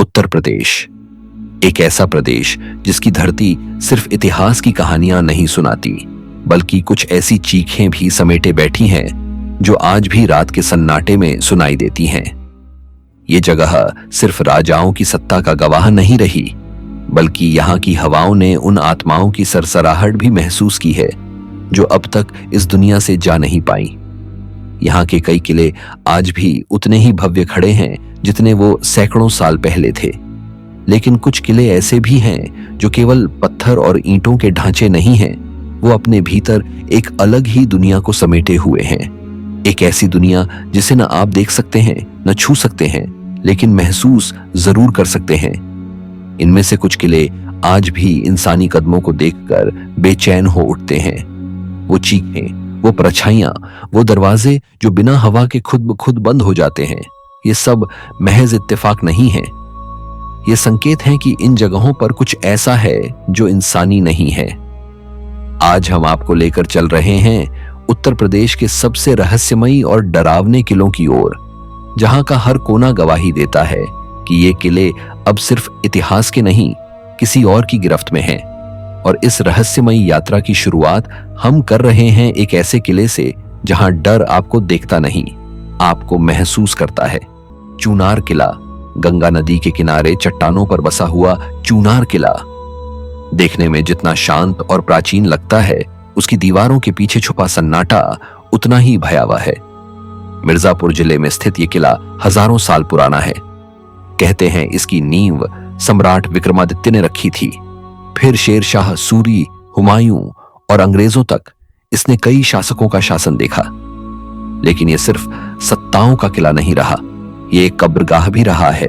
उत्तर प्रदेश, एक ऐसा प्रदेश जिसकी धरती सिर्फ इतिहास की कहानियां नहीं सुनाती, बल्कि कुछ ऐसी चीखें भी समेटे बैठी हैं जो आज भी रात के सन्नाटे में सुनाई देती हैं। ये जगह सिर्फ राजाओं की सत्ता का गवाह नहीं रही, बल्कि यहाँ की हवाओं ने उन आत्माओं की सरसराहट भी महसूस की है जो अब तक इस दुनिया से जा नहीं पाई। यहाँ के कई किले आज भी उतने ही भव्य खड़े हैं जितने वो सैकड़ों साल पहले थे, लेकिन कुछ किले ऐसे भी हैं जो केवल पत्थर और ईंटों के ढांचे नहीं हैं, वो अपने भीतर एक अलग ही दुनिया को समेटे हुए हैं। एक ऐसी दुनिया जिसे न आप देख सकते हैं, न छू सकते हैं, लेकिन महसूस जरूर कर सकते हैं। इनमें से कुछ किले आज भी इंसानी कदमों को देखकर बेचैन हो उठते हैं। वो चीखें, वो परछाइयां, वो दरवाजे जो बिना हवा के खुद ब खुद बंद हो जाते हैं, ये सब महज इत्तेफाक नहीं है। ये संकेत हैं कि इन जगहों पर कुछ ऐसा है जो इंसानी नहीं है। आज हम आपको लेकर चल रहे हैं उत्तर प्रदेश के सबसे रहस्यमयी और डरावने किलों की ओर, जहां का हर कोना गवाही देता है कि ये किले अब सिर्फ इतिहास के नहीं, किसी और की गिरफ्त में हैं। और इस रहस्यमयी यात्रा की शुरुआत हम कर रहे हैं एक ऐसे किले से जहां डर आपको देखता नहीं, आपको महसूस करता है। चूनार किला, गंगा नदी के किनारे चट्टानों पर बसा हुआ चूनार किला देखने में जितना शांत और प्राचीन लगता है, उसकी दीवारों के पीछे छुपा सन्नाटा उतना ही भयावह है। मिर्जापुर जिले में स्थित यह किला हजारों साल पुराना है। कहते हैं इसकी नींव सम्राट विक्रमादित्य ने रखी थी। फिर शेरशाह सूरी, हुमायूं और अंग्रेजों तक इसने कई शासकों का शासन देखा। लेकिन यह सिर्फ सत्ताओं का किला नहीं रहा, यह एक कब्रगाह भी रहा है,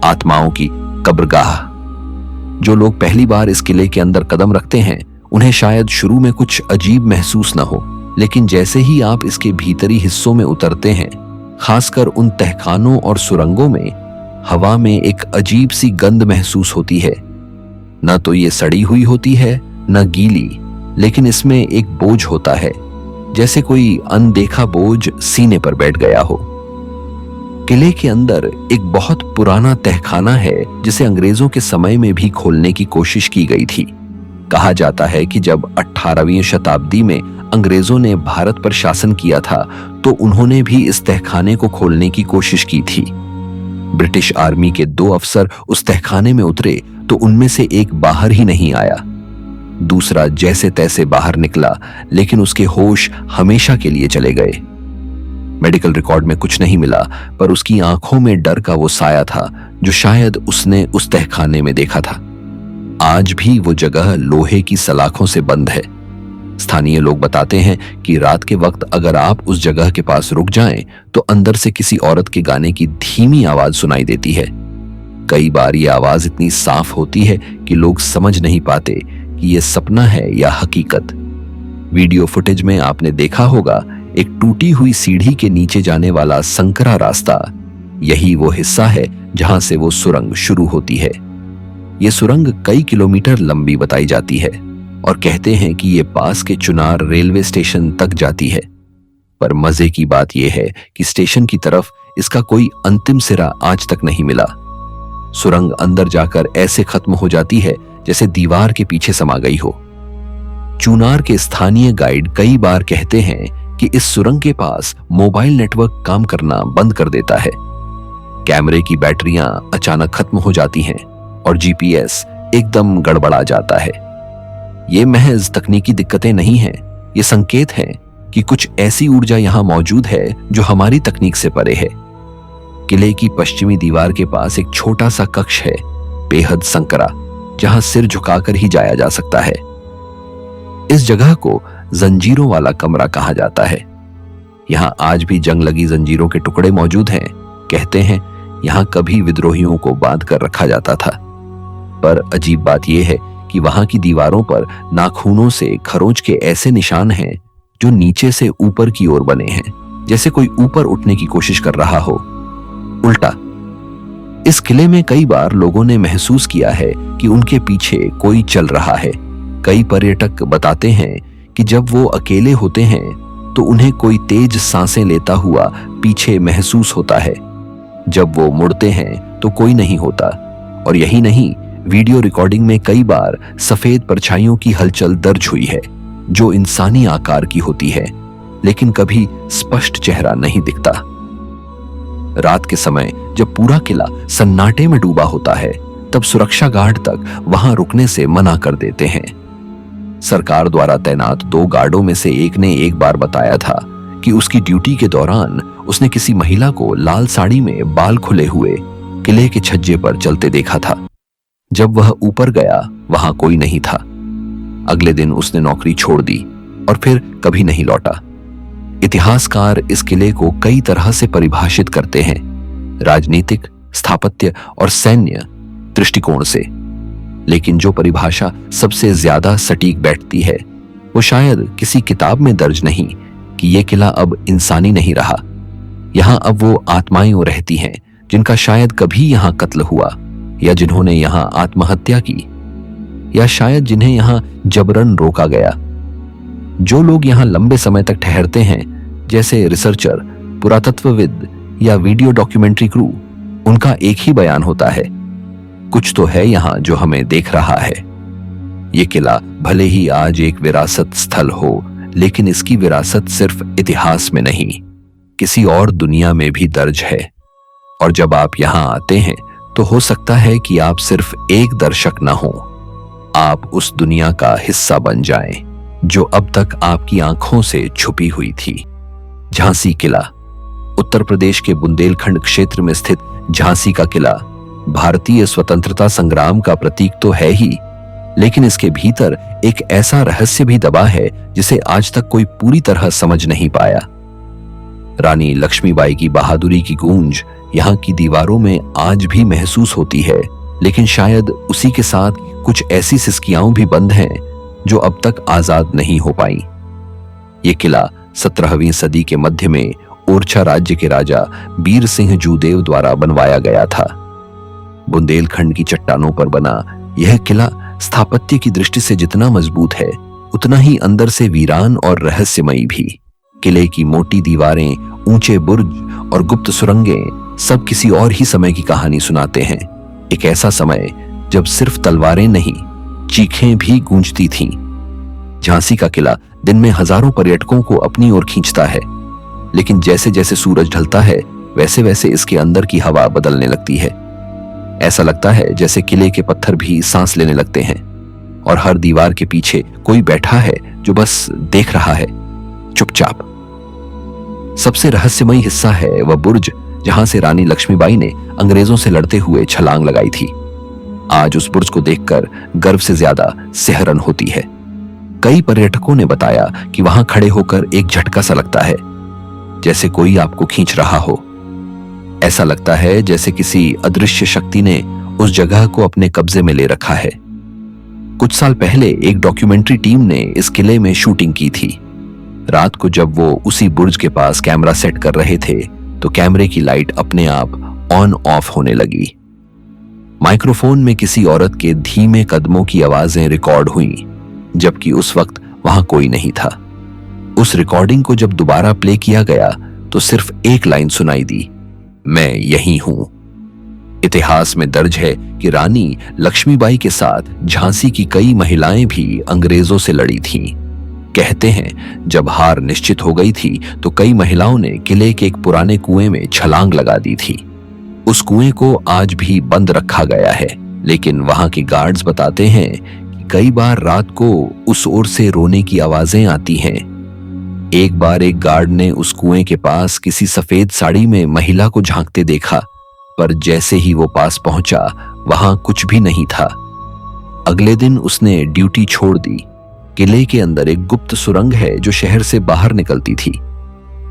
आत्माओं की कब्रगाह। जो लोग पहली बार इस किले के अंदर कदम रखते हैं, उन्हें शायद शुरू में कुछ अजीब महसूस न हो, लेकिन जैसे ही आप इसके भीतरी हिस्सों में उतरते हैं, खासकर उन तहखानों और सुरंगों में, हवा में एक अजीब सी गंध महसूस होती है। न तो ये सड़ी हुई होती है, न गीली, लेकिन इसमें एक बोझ होता है, जैसे कोई अनदेखा बोझ सीने पर बैठ गया हो। किले के अंदर एक बहुत पुराना तहखाना है जिसे अंग्रेजों के समय में भी खोलने की कोशिश की गई थी। कहा जाता है कि जब 18वीं शताब्दी में अंग्रेजों ने भारत पर शासन किया था, तो उन्होंने भी इस तहखाने को खोलने की कोशिश की थी। ब्रिटिश आर्मी के 2 अफसर उस तहखाने में उतरे तो उनमें से एक बाहर ही नहीं आया। दूसरा जैसे तैसे बाहर निकला, लेकिन उसके होश हमेशा के लिए चले गए। मेडिकल रिकॉर्ड में कुछ नहीं मिला, पर उसकी आंखों में डर का वो साया था जो शायद उसने उस तहखाने में देखा था। आज भी वो जगह लोहे की सलाखों से बंद है। स्थानीय लोग बताते हैं कि रात के वक्त अगर आप उस जगह के पास रुक जाएं, तो अंदर से किसी औरत के गाने की धीमी आवाज सुनाई देती है। कई बार ये आवाज इतनी साफ होती है कि लोग समझ नहीं पाते कि ये सपना है या हकीकत। वीडियो फुटेज में आपने देखा होगा एक टूटी हुई सीढ़ी के नीचे जाने वाला संकरा रास्ता। यही वो हिस्सा है जहां से वो सुरंग शुरू होती है। ये सुरंग कई किलोमीटर लंबी बताई जाती है और कहते हैं कि ये पास के चुनार रेलवे स्टेशन तक जाती है। पर मजे की बात यह है कि स्टेशन की तरफ इसका कोई अंतिम सिरा आज तक नहीं मिला। सुरंग अंदर जाकर ऐसे खत्म हो जाती है जैसे दीवार के पीछे समा गई हो। चूनार के स्थानीय गाइड कई बार कहते हैं कि इस सुरंग के पास मोबाइल नेटवर्क काम करना बंद कर देता है। कैमरे की बैटरियां अचानक खत्म हो जाती हैं और जीपीएस एकदम गड़बड़ा जाता है। ये महज तकनीकी दिक्कतें नहीं हैं, ये संकेत हैं कि कुछ ऐसी ऊर्जा यहां मौजूद है जो हमारी तकनीक से परे है। किले की पश्चिमी दीवार के पास एक छोटा सा कक्ष है, बेहद संकरा, जहां सिर झुकाकर ही जाया जा सकता है। इस जगह को जंजीरों वाला कमरा कहा जाता है। यहां आज भी जंग लगी जंजीरों के टुकड़े मौजूद हैं। कहते हैं यहां कभी विद्रोहियों को बांध कर रखा जाता था। पर अजीब बात यह है कि वहां की दीवारों पर नाखूनों से खरोंच के ऐसे निशान हैं जो नीचे से ऊपर की ओर बने हैं, जैसे कोई ऊपर उठने की कोशिश कर रहा हो। उल्टा, इस किले में कई बार लोगों ने महसूस किया है कि उनके पीछे कोई चल रहा है। कई पर्यटक बताते हैं कि जब वो अकेले होते हैं तो उन्हें कोई तेज सांसें लेता हुआ पीछे महसूस होता है। जब वो मुड़ते हैं तो कोई नहीं होता। और यही नहीं, वीडियो रिकॉर्डिंग में कई बार सफेद परछाइयों की हलचल दर्ज हुई है जो इंसानी आकार की होती है, लेकिन कभी स्पष्ट चेहरा नहीं दिखता। रात के समय जब पूरा किला सन्नाटे में डूबा होता है, तब सुरक्षा गार्ड तक वहां रुकने से मना कर देते हैं। सरकार द्वारा तैनात 2 गार्डों में से एक ने एक बार बताया था कि उसकी ड्यूटी के दौरान उसने किसी महिला को लाल साड़ी में बाल खुले हुए किले के छज्जे पर चलते देखा था। जब वह ऊपर गया, वहां कोई नहीं था। अगले दिन उसने नौकरी छोड़ दी और फिर कभी नहीं लौटा। इतिहासकार इस किले को कई तरह से परिभाषित करते हैं, राजनीतिक, स्थापत्य और सैन्य दृष्टिकोण से। लेकिन जो परिभाषा सबसे ज्यादा सटीक बैठती है, वो शायद किसी किताब में दर्ज नहीं कि यह किला अब इंसानी नहीं रहा। यहां अब वो आत्माएं रहती हैं जिनका शायद कभी यहां कत्ल हुआ, या जिन्होंने यहां आत्महत्या की, या शायद जिन्हें यहां जबरन रोका गया। जो लोग यहां लंबे समय तक ठहरते हैं, जैसे रिसर्चर, पुरातत्वविद या वीडियो डॉक्यूमेंट्री क्रू, उनका एक ही बयान होता है, कुछ तो है यहां जो हमें देख रहा है। ये किला भले ही आज एक विरासत स्थल हो, लेकिन इसकी विरासत सिर्फ इतिहास में नहीं, किसी और दुनिया में भी दर्ज है। और जब आप यहां आते हैं तो हो सकता है कि आप सिर्फ एक दर्शक न हो, आप उस दुनिया का हिस्सा बन जाएं जो अब तक आपकी आंखों से छुपी हुई थी। झांसी किला, उत्तर प्रदेश के बुंदेलखंड क्षेत्र में स्थित झांसी का किला भारतीय स्वतंत्रता संग्राम का प्रतीक तो है ही, लेकिन इसके भीतर एक ऐसा रहस्य भी दबा है जिसे आज तक कोई पूरी तरह समझ नहीं पाया। रानी लक्ष्मीबाई की बहादुरी की गूंज यहाँ की दीवारों में आज भी महसूस होती है, लेकिन शायद उसी के साथ कुछ ऐसी सिसकियां भी बंद हैं जो अब तक आजाद नहीं हो पाई। ये किला 17वीं सदी के मध्य में ओरछा राज्य के राजा बीर सिंह जूदेव द्वारा बनवाया गया था। बुंदेलखंड की चट्टानों पर बना यह किला स्थापत्य की दृष्टि से जितना मजबूत है, उतना ही अंदर से वीरान और रहस्यमयी भी। किले की मोटी दीवारें, ऊंचे बुर्ज और गुप्त सुरंगें सब किसी और ही समय की कहानी सुनाते हैं। एक ऐसा समय जब सिर्फ तलवारें नहीं, चीखें भी गूंजती थीं। झांसी का किला दिन में हजारों पर्यटकों को अपनी ओर खींचता है, लेकिन जैसे जैसे सूरज ढलता है, वैसे वैसे इसके अंदर की हवा बदलने लगती है। ऐसा लगता है जैसे किले के पत्थर भी सांस लेने लगते हैं और हर दीवार के पीछे कोई बैठा है जो बस देख रहा है, चुपचाप। सबसे रहस्यमयी हिस्सा है वह बुर्ज जहां से रानी लक्ष्मीबाई ने अंग्रेजों से लड़ते हुए छलांग लगाई थी। आज उस बुर्ज को देखकर गर्व से ज्यादा सिहरन होती है। कई पर्यटकों ने बताया कि वहां खड़े होकर एक झटका सा लगता है, जैसे कोई आपको खींच रहा हो। ऐसा लगता है जैसे किसी अदृश्य शक्ति ने उस जगह को अपने कब्जे में ले रखा है। कुछ साल पहले एक डॉक्यूमेंट्री टीम ने इस किले में शूटिंग की थी। रात को जब वो उसी बुर्ज के पास कैमरा सेट कर रहे थे, तो कैमरे की लाइट अपने आप ऑन ऑफ होने लगी। माइक्रोफोन में किसी औरत के धीमे कदमों की आवाजें रिकॉर्ड हुईं, जबकि उस वक्त वहां कोई नहीं था। उस रिकॉर्डिंग को जब दोबारा प्ले किया गया तो सिर्फ एक लाइन सुनाई दी, मैं यही हूं। इतिहास में दर्ज है कि रानी लक्ष्मीबाई के साथ झांसी की कई महिलाएं भी अंग्रेजों से लड़ी थीं। कहते हैं जब हार निश्चित हो गई थी तो कई महिलाओं ने किले के एक पुराने कुएं में छलांग लगा दी थी। उस कुएं को आज भी बंद रखा गया है, लेकिन वहां के गार्ड्स बताते हैं कि कई बार रात को उस ओर से रोने की आवाजें आती हैं। एक बार एक गार्ड ने उस कुएं के पास किसी सफेद साड़ी में महिला को झांकते देखा, पर जैसे ही वो पास पहुंचा वहां कुछ भी नहीं था। अगले दिन उसने ड्यूटी छोड़ दी। किले के अंदर एक गुप्त सुरंग है जो शहर से बाहर निकलती थी,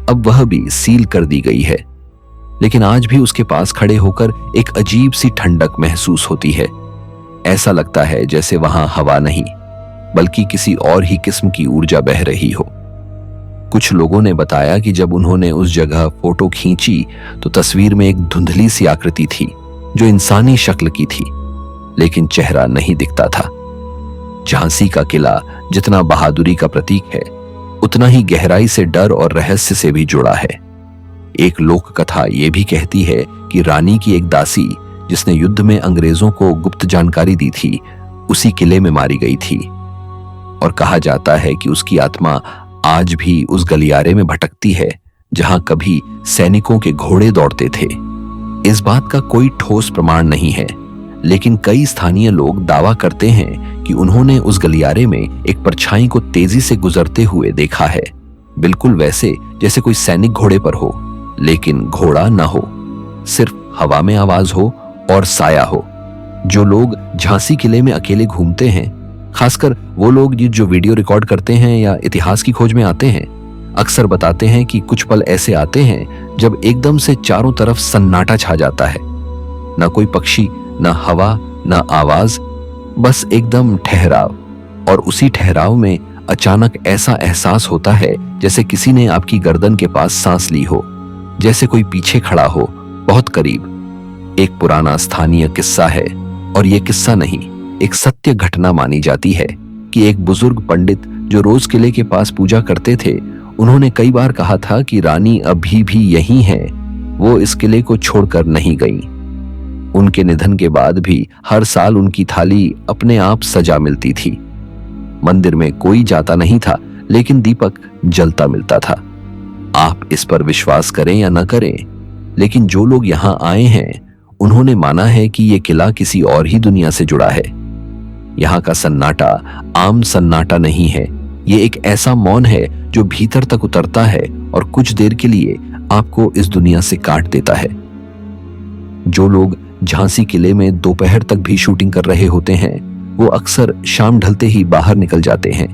अब वह भी सील कर दी गई है, लेकिन आज भी उसके पास खड़े होकर एक अजीब सी ठंडक महसूस होती है। ऐसा लगता है जैसे वहां हवा नहीं, बल्कि किसी और ही किस्म की ऊर्जा बह रही हो। कुछ लोगों ने बताया कि जब उन्होंने उस जगह फोटो खींची तो तस्वीर में एक धुंधली सी आकृति थी जो इंसानी शक्ल की थी, लेकिन चेहरा नहीं दिखता था। झांसी का किला जितना बहादुरी का प्रतीक है, उतना ही गहराई से डर और रहस्य से भी जुड़ा है। एक लोक कथा ये भी कहती है कि रानी की एक दासी जिसने युद्ध में अंग्रेजों को गुप्त जानकारी दी थी, उसी किले में मारी गई थी। और कहा जाता है कि उसकी आत्मा आज भी उस गलियारे में भटकती है जहां कभी सैनिकों के घोड़े दौड़ते थे। इस बात का कोई ठोस प्रमाण नहीं है, लेकिन कई स्थानीय लोग दावा करते हैं कि उन्होंने उस गलियारे में एक परछाई को तेजी से गुजरते हुए देखा है, बिल्कुल वैसे जैसे कोई सैनिक घोड़े पर हो, लेकिन घोड़ा न हो, सिर्फ हवा में आवाज हो और साया हो। जो लोग झांसी किले में अकेले घूमते हैं, खासकर वो लोग जो वीडियो रिकॉर्ड करते हैं या इतिहास की खोज में आते हैं, अक्सर बताते हैं कि कुछ पल ऐसे आते हैं जब एकदम से चारों तरफ सन्नाटा छा जाता है। न कोई पक्षी, न हवा, न आवाज, बस एकदम ठहराव। और उसी ठहराव में अचानक ऐसा एहसास होता है जैसे किसी ने आपकी गर्दन के पास सांस ली हो, जैसे कोई पीछे खड़ा हो, बहुत करीब। एक पुराना स्थानीय किस्सा है, और यह किस्सा नहीं, एक सत्य घटना मानी जाती है कि एक बुजुर्ग पंडित जो रोज किले के पास पूजा करते थे, उन्होंने कई बार कहा था कि रानी अभी भी यहीं है, वो इस किले को छोड़कर नहीं गई। उनके निधन के बाद भी हर साल उनकी थाली अपने आप सजा मिलती थी। मंदिर में कोई जाता नहीं था, लेकिन दीपक जलता मिलता था। आप इस पर विश्वास करें या न करें, लेकिन जो लोग यहां आए हैं उन्होंने माना है कि यह किला किसी और ही दुनिया से जुड़ा है। यहाँ का सन्नाटा आम सन्नाटा नहीं है, ये एक ऐसा मौन है जो भीतर तक उतरता है और कुछ देर के लिए आपको इस दुनिया से काट देता है। जो लोग झांसी किले में दोपहर तक भी शूटिंग कर रहे होते हैं, वो अक्सर शाम ढलते ही बाहर निकल जाते हैं,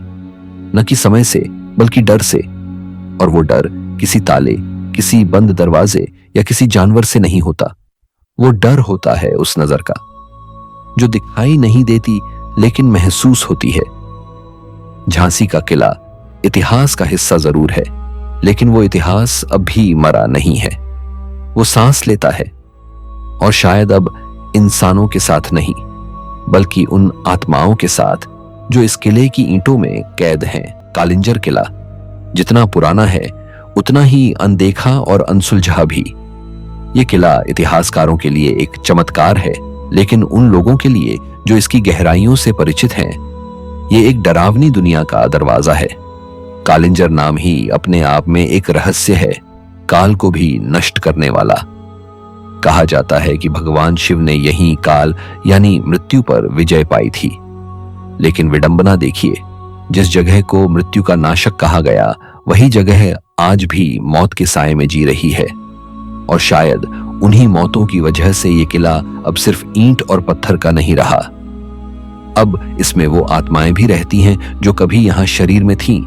न कि समय से बल्कि डर से। और वो डर किसी ताले, किसी बंद दरवाजे या किसी जानवर से नहीं होता। वो डर होता है उस नजर का जो दिखाई नहीं देती लेकिन महसूस होती है। झांसी का किला इतिहास का हिस्सा जरूर है, लेकिन वो इतिहास अभी मरा नहीं है। वो सांस लेता है, और शायद अब इंसानों के साथ नहीं, बल्कि उन आत्माओं के साथ जो इस किले की ईंटों में कैद हैं। कालिंजर किला जितना पुराना है, उतना ही अनदेखा और अनसुलझा भी। ये किला इतिहासकारों के लिए एक चमत्कार है, लेकिन उन लोगों के लिए जो इसकी गहराइयों से परिचित हैं, ये एक डरावनी दुनिया का दरवाजा है। कालिंजर नाम ही अपने आप में एक रहस्य है, काल को भी नष्ट करने वाला। कहा जाता है कि भगवान शिव ने यही काल यानी मृत्यु पर विजय पाई थी। लेकिन विडंबना देखिए, जिस जगह को मृत्यु का नाशक कहा गया, वही जगह आज भी मौत के साए में जी रही है। और शायद उन्हीं मौतों की वजह से ये किला अब सिर्फ ईंट और पत्थर का नहीं रहा। अब इसमें वो आत्माएं भी रहती हैं जो कभी यहां शरीर में थीं,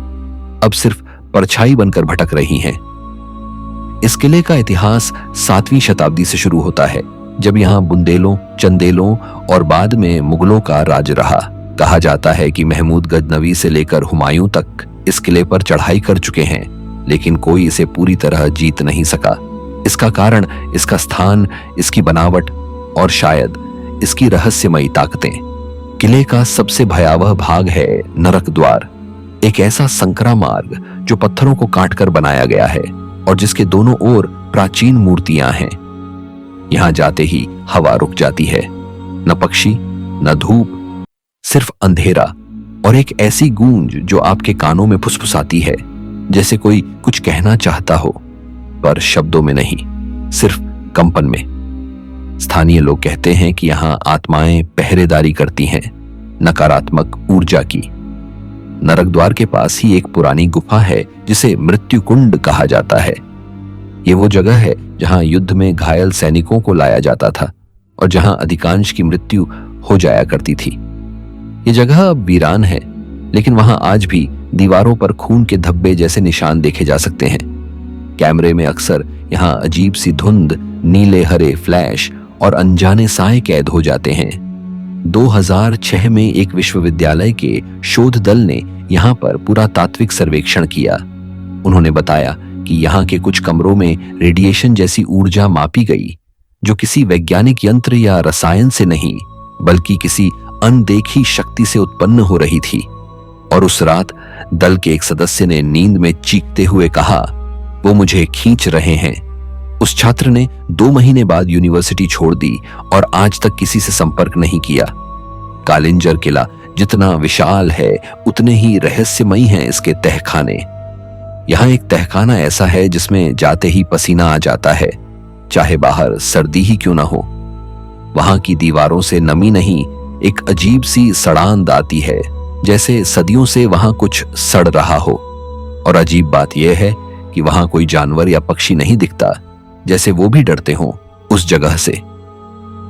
अब सिर्फ परछाई बनकर भटक रही हैं। इस किले का इतिहास 7वीं शताब्दी से शुरू होता है, जब यहां बुंदेलों, चंदेलों और बाद में मुगलों का राज रहा। कहा जाता है कि महमूद गजनवी से लेकर हुमायूं तक इस किले पर चढ़ाई कर चुके हैं, लेकिन कोई इसे पूरी तरह जीत नहीं सका। इसका कारण इसका स्थान, इसकी बनावट और शायद इसकी रहस्यमयी ताकतें। किले का सबसे भयावह भाग है नरक द्वार, एक ऐसा संकरा मार्ग जो पत्थरों को काटकर बनाया गया है और जिसके दोनों ओर प्राचीन मूर्तियां हैं। यहां जाते ही हवा रुक जाती है, न पक्षी, न धूप, सिर्फ अंधेरा और एक ऐसी गूंज जो आपके कानों में फुसफुसाती है, जैसे कोई कुछ कहना चाहता हो पर शब्दों में नहीं, सिर्फ कंपन में। स्थानीय लोग कहते हैं कि यहां आत्माएं पहरेदारी करती हैं, नकारात्मक ऊर्जा की। नरक द्वार के पास ही एक पुरानी गुफा है जिसे मृत्यु कुंड कहा जाता है। ये वो जगह है जहां युद्ध में घायल सैनिकों को लाया जाता था और जहां अधिकांश की मृत्यु हो जाया करती थी। ये जगह अब वीरान है, लेकिन वहां आज भी दीवारों पर खून के धब्बे जैसे निशान देखे जा सकते हैं। कैमरे में अक्सर यहां अजीब सी धुंध, नीले हरे फ्लैश और अनजाने साए कैद हो जाते हैं। 2006 में एक विश्वविद्यालय के शोध दल ने यहां पर पुरातात्विक सर्वेक्षण किया। उन्होंने बताया कि यहां के कुछ कमरों में रेडिएशन जैसी ऊर्जा मापी गई, जो किसी वैज्ञानिक यंत्र या रसायन से नहीं, बल्कि किसी अनदेखी शक्ति से उत्पन्न हो रही थी। और उस रात दल के एक सदस्य ने नींद में चीखते हुए कहा, वो मुझे खींच रहे हैं, उस छात्र ने 2 महीने बाद यूनिवर्सिटी छोड़ दी और आज तक किसी से संपर्क नहीं किया। कालिंजर किला जितना विशाल है उतने ही रहस्यमयी हैं इसके तहखाने। यहाँ एक तहखाना ऐसा है जिसमें जाते ही पसीना आ जाता है, चाहे बाहर सर्दी ही क्यों ना हो। वहां की दीवारों से नमी नहीं, एक अजीब सी सड़ांध आती है, जैसे सदियों से वहां कुछ सड़ रहा हो। और अजीब बात यह है कि वहां कोई जानवर या पक्षी नहीं दिखता, जैसे वो भी डरते हों उस जगह से।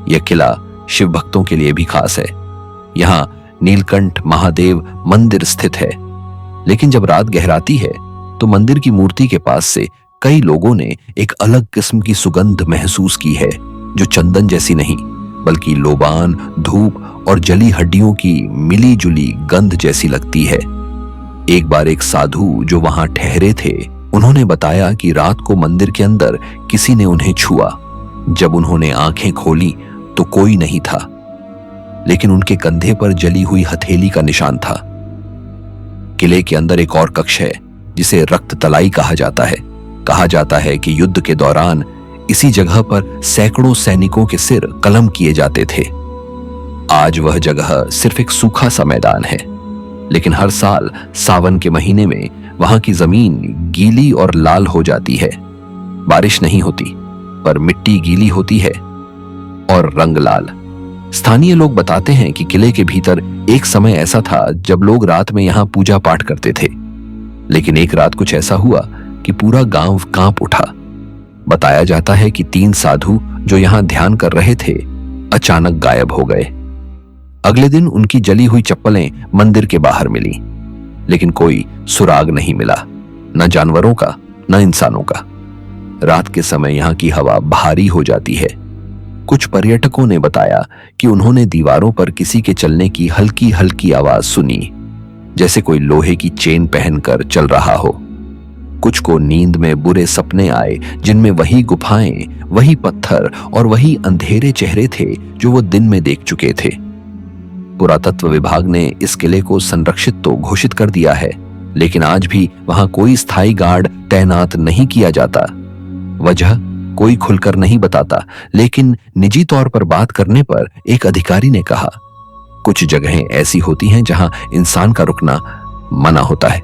यह किला शिव भक्तों के लिए भी खास है। यहाँ नीलकंठ महादेव मंदिर स्थित है, लेकिन जब रात गहराती है तो मंदिर की मूर्ति के पास से कई लोगों ने एक अलग किस्म की सुगंध महसूस की है, जो चंदन जैसी नहीं बल्कि लोबान, धूप और जली हड्डियों की मिली जुली गंध जैसी लगती है। एक बार एक साधु जो वहां ठहरे थे, उन्होंने बताया कि रात को मंदिर के अंदर किसी ने उन्हें छुआ। जब उन्होंने आंखें खोली तो कोई नहीं था, लेकिन उनके कंधे पर जली हुई हथेली का निशान था। किले के अंदर एक और कक्ष है जिसे रक्त तलाई कहा जाता है। कहा जाता है कि युद्ध के दौरान इसी जगह पर सैकड़ों सैनिकों के सिर कलम किए जाते थे। आज वह जगह सिर्फ एक सूखा सा मैदान है, लेकिन हर साल सावन के महीने में वहां की जमीन गीली और लाल हो जाती है। बारिश नहीं होती, पर मिट्टी गीली होती है और रंग लाल। स्थानीय लोग बताते हैं कि किले के भीतर एक समय ऐसा था जब लोग रात में यहां पूजा पाठ करते थे, लेकिन एक रात कुछ ऐसा हुआ कि पूरा गांव कांप उठा। बताया जाता है कि 3 साधु जो यहां ध्यान कर रहे थे अचानक गायब हो गए। अगले दिन उनकी जली हुई चप्पलें मंदिर के बाहर मिली, लेकिन कोई सुराग नहीं मिला, न जानवरों का न इंसानों का। रात के समय यहां की हवा भारी हो जाती है। कुछ पर्यटकों ने बताया कि उन्होंने दीवारों पर किसी के चलने की हल्की हल्की आवाज सुनी, जैसे कोई लोहे की चेन पहनकर चल रहा हो। कुछ को नींद में बुरे सपने आए, जिनमें वही गुफाएं, वही पत्थर और वही अंधेरे चेहरे थे जो वो दिन में देख चुके थे। पुरातत्व विभाग ने इस किले को संरक्षित तो घोषित कर दिया है, लेकिन आज भी वहां कोई स्थायी गार्ड तैनात नहीं किया जाता। वजह कोई खुलकर नहीं बताता, लेकिन निजी तौर पर बात करने पर एक अधिकारी ने कहा, कुछ जगहें ऐसी होती हैं जहां इंसान का रुकना मना होता है।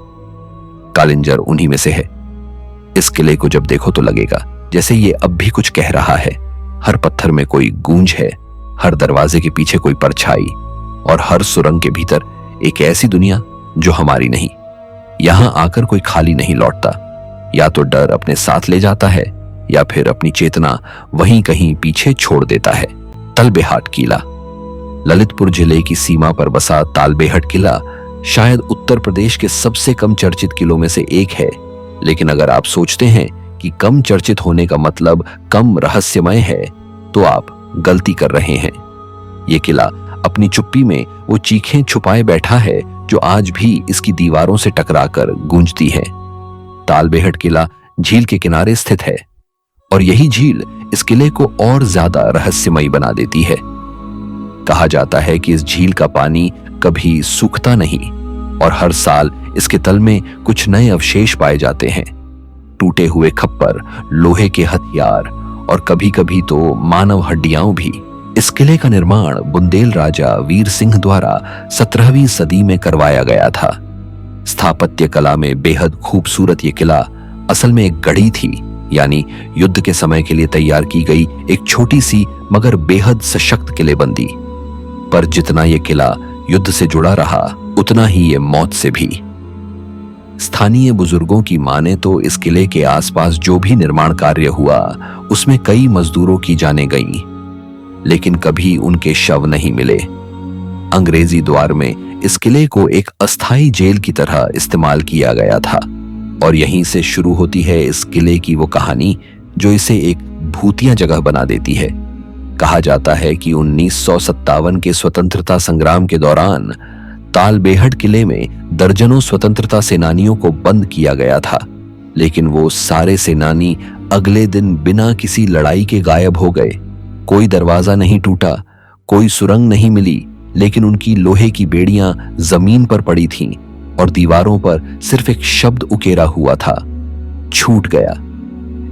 कालिंजर उन्हीं में से है। इस किले को जब देखो तो लगेगा जैसे ये अब भी कुछ कह रहा है। हर पत्थर में कोई गूंज है, हर दरवाजे के पीछे कोई परछाई, और हर सुरंग के भीतर एक ऐसी दुनिया जो हमारी नहीं। यहां आकर कोई खाली नहीं लौटता। या तो डर अपने साथ ले जाता है, या फिर अपनी चेतना वहीं कहीं पीछे छोड़ देता है। तालबेहाट किला ललितपुर जिले की सीमा पर बसा तालबेहट किला शायद उत्तर प्रदेश के सबसे कम चर्चित किलों में से एक है। लेकिन अगर आप सोचते हैं कि कम चर्चित होने का मतलब कम रहस्यमय है, तो आप गलती कर रहे हैं। यह किला अपनी चुप्पी में वो चीखें छुपाए बैठा है जो आज भी इसकी दीवारों से टकराकर गूंजती है। तालबेहट किला झील के किनारे स्थित है, और यही झील इस किले को और ज्यादा रहस्यमयी बना देती है। कहा जाता है कि इस झील का पानी कभी सूखता नहीं, और हर साल इसके तल में कुछ नए अवशेष पाए जाते हैं। टूटे हुए खप्पर, लोहे के हथियार और कभी कभी तो मानव हड्डियां भी। इस किले का निर्माण बुंदेल राजा वीर सिंह द्वारा 17वीं सदी में करवाया गया था। स्थापत्य कला में बेहद खूबसूरत ये किला असल में एक गढ़ी थी, यानी युद्ध के समय के लिए तैयार की गई एक छोटी सी मगर बेहद सशक्त किलेबंदी। पर जितना यह किला युद्ध से जुड़ा रहा, उतना ही ये मौत से भी। स्थानीय बुजुर्गों की माने तो इस किले के आसपास जो भी निर्माण कार्य हुआ, उसमें कई मजदूरों की जानें गईं, लेकिन कभी उनके शव नहीं मिले। अंग्रेजी द्वार में इस किले को एक अस्थायी जेल की तरह इस्तेमाल किया गया था, और यहीं से शुरू होती है इस किले की वो कहानी जो इसे एक भूतिया जगह बना देती है। कहा जाता है कि 1957 के स्वतंत्रता संग्राम के दौरान तालबेहट किले में दर्जनों स्वतंत्रता सेनानियों को बंद किया गया था, लेकिन वो सारे सेनानी अगले दिन बिना किसी लड़ाई के गायब हो गए। कोई दरवाजा नहीं टूटा, कोई सुरंग नहीं मिली, लेकिन उनकी लोहे की बेड़ियां जमीन पर पड़ी थीं और दीवारों पर सिर्फ एक शब्द उकेरा हुआ था, छूट गया।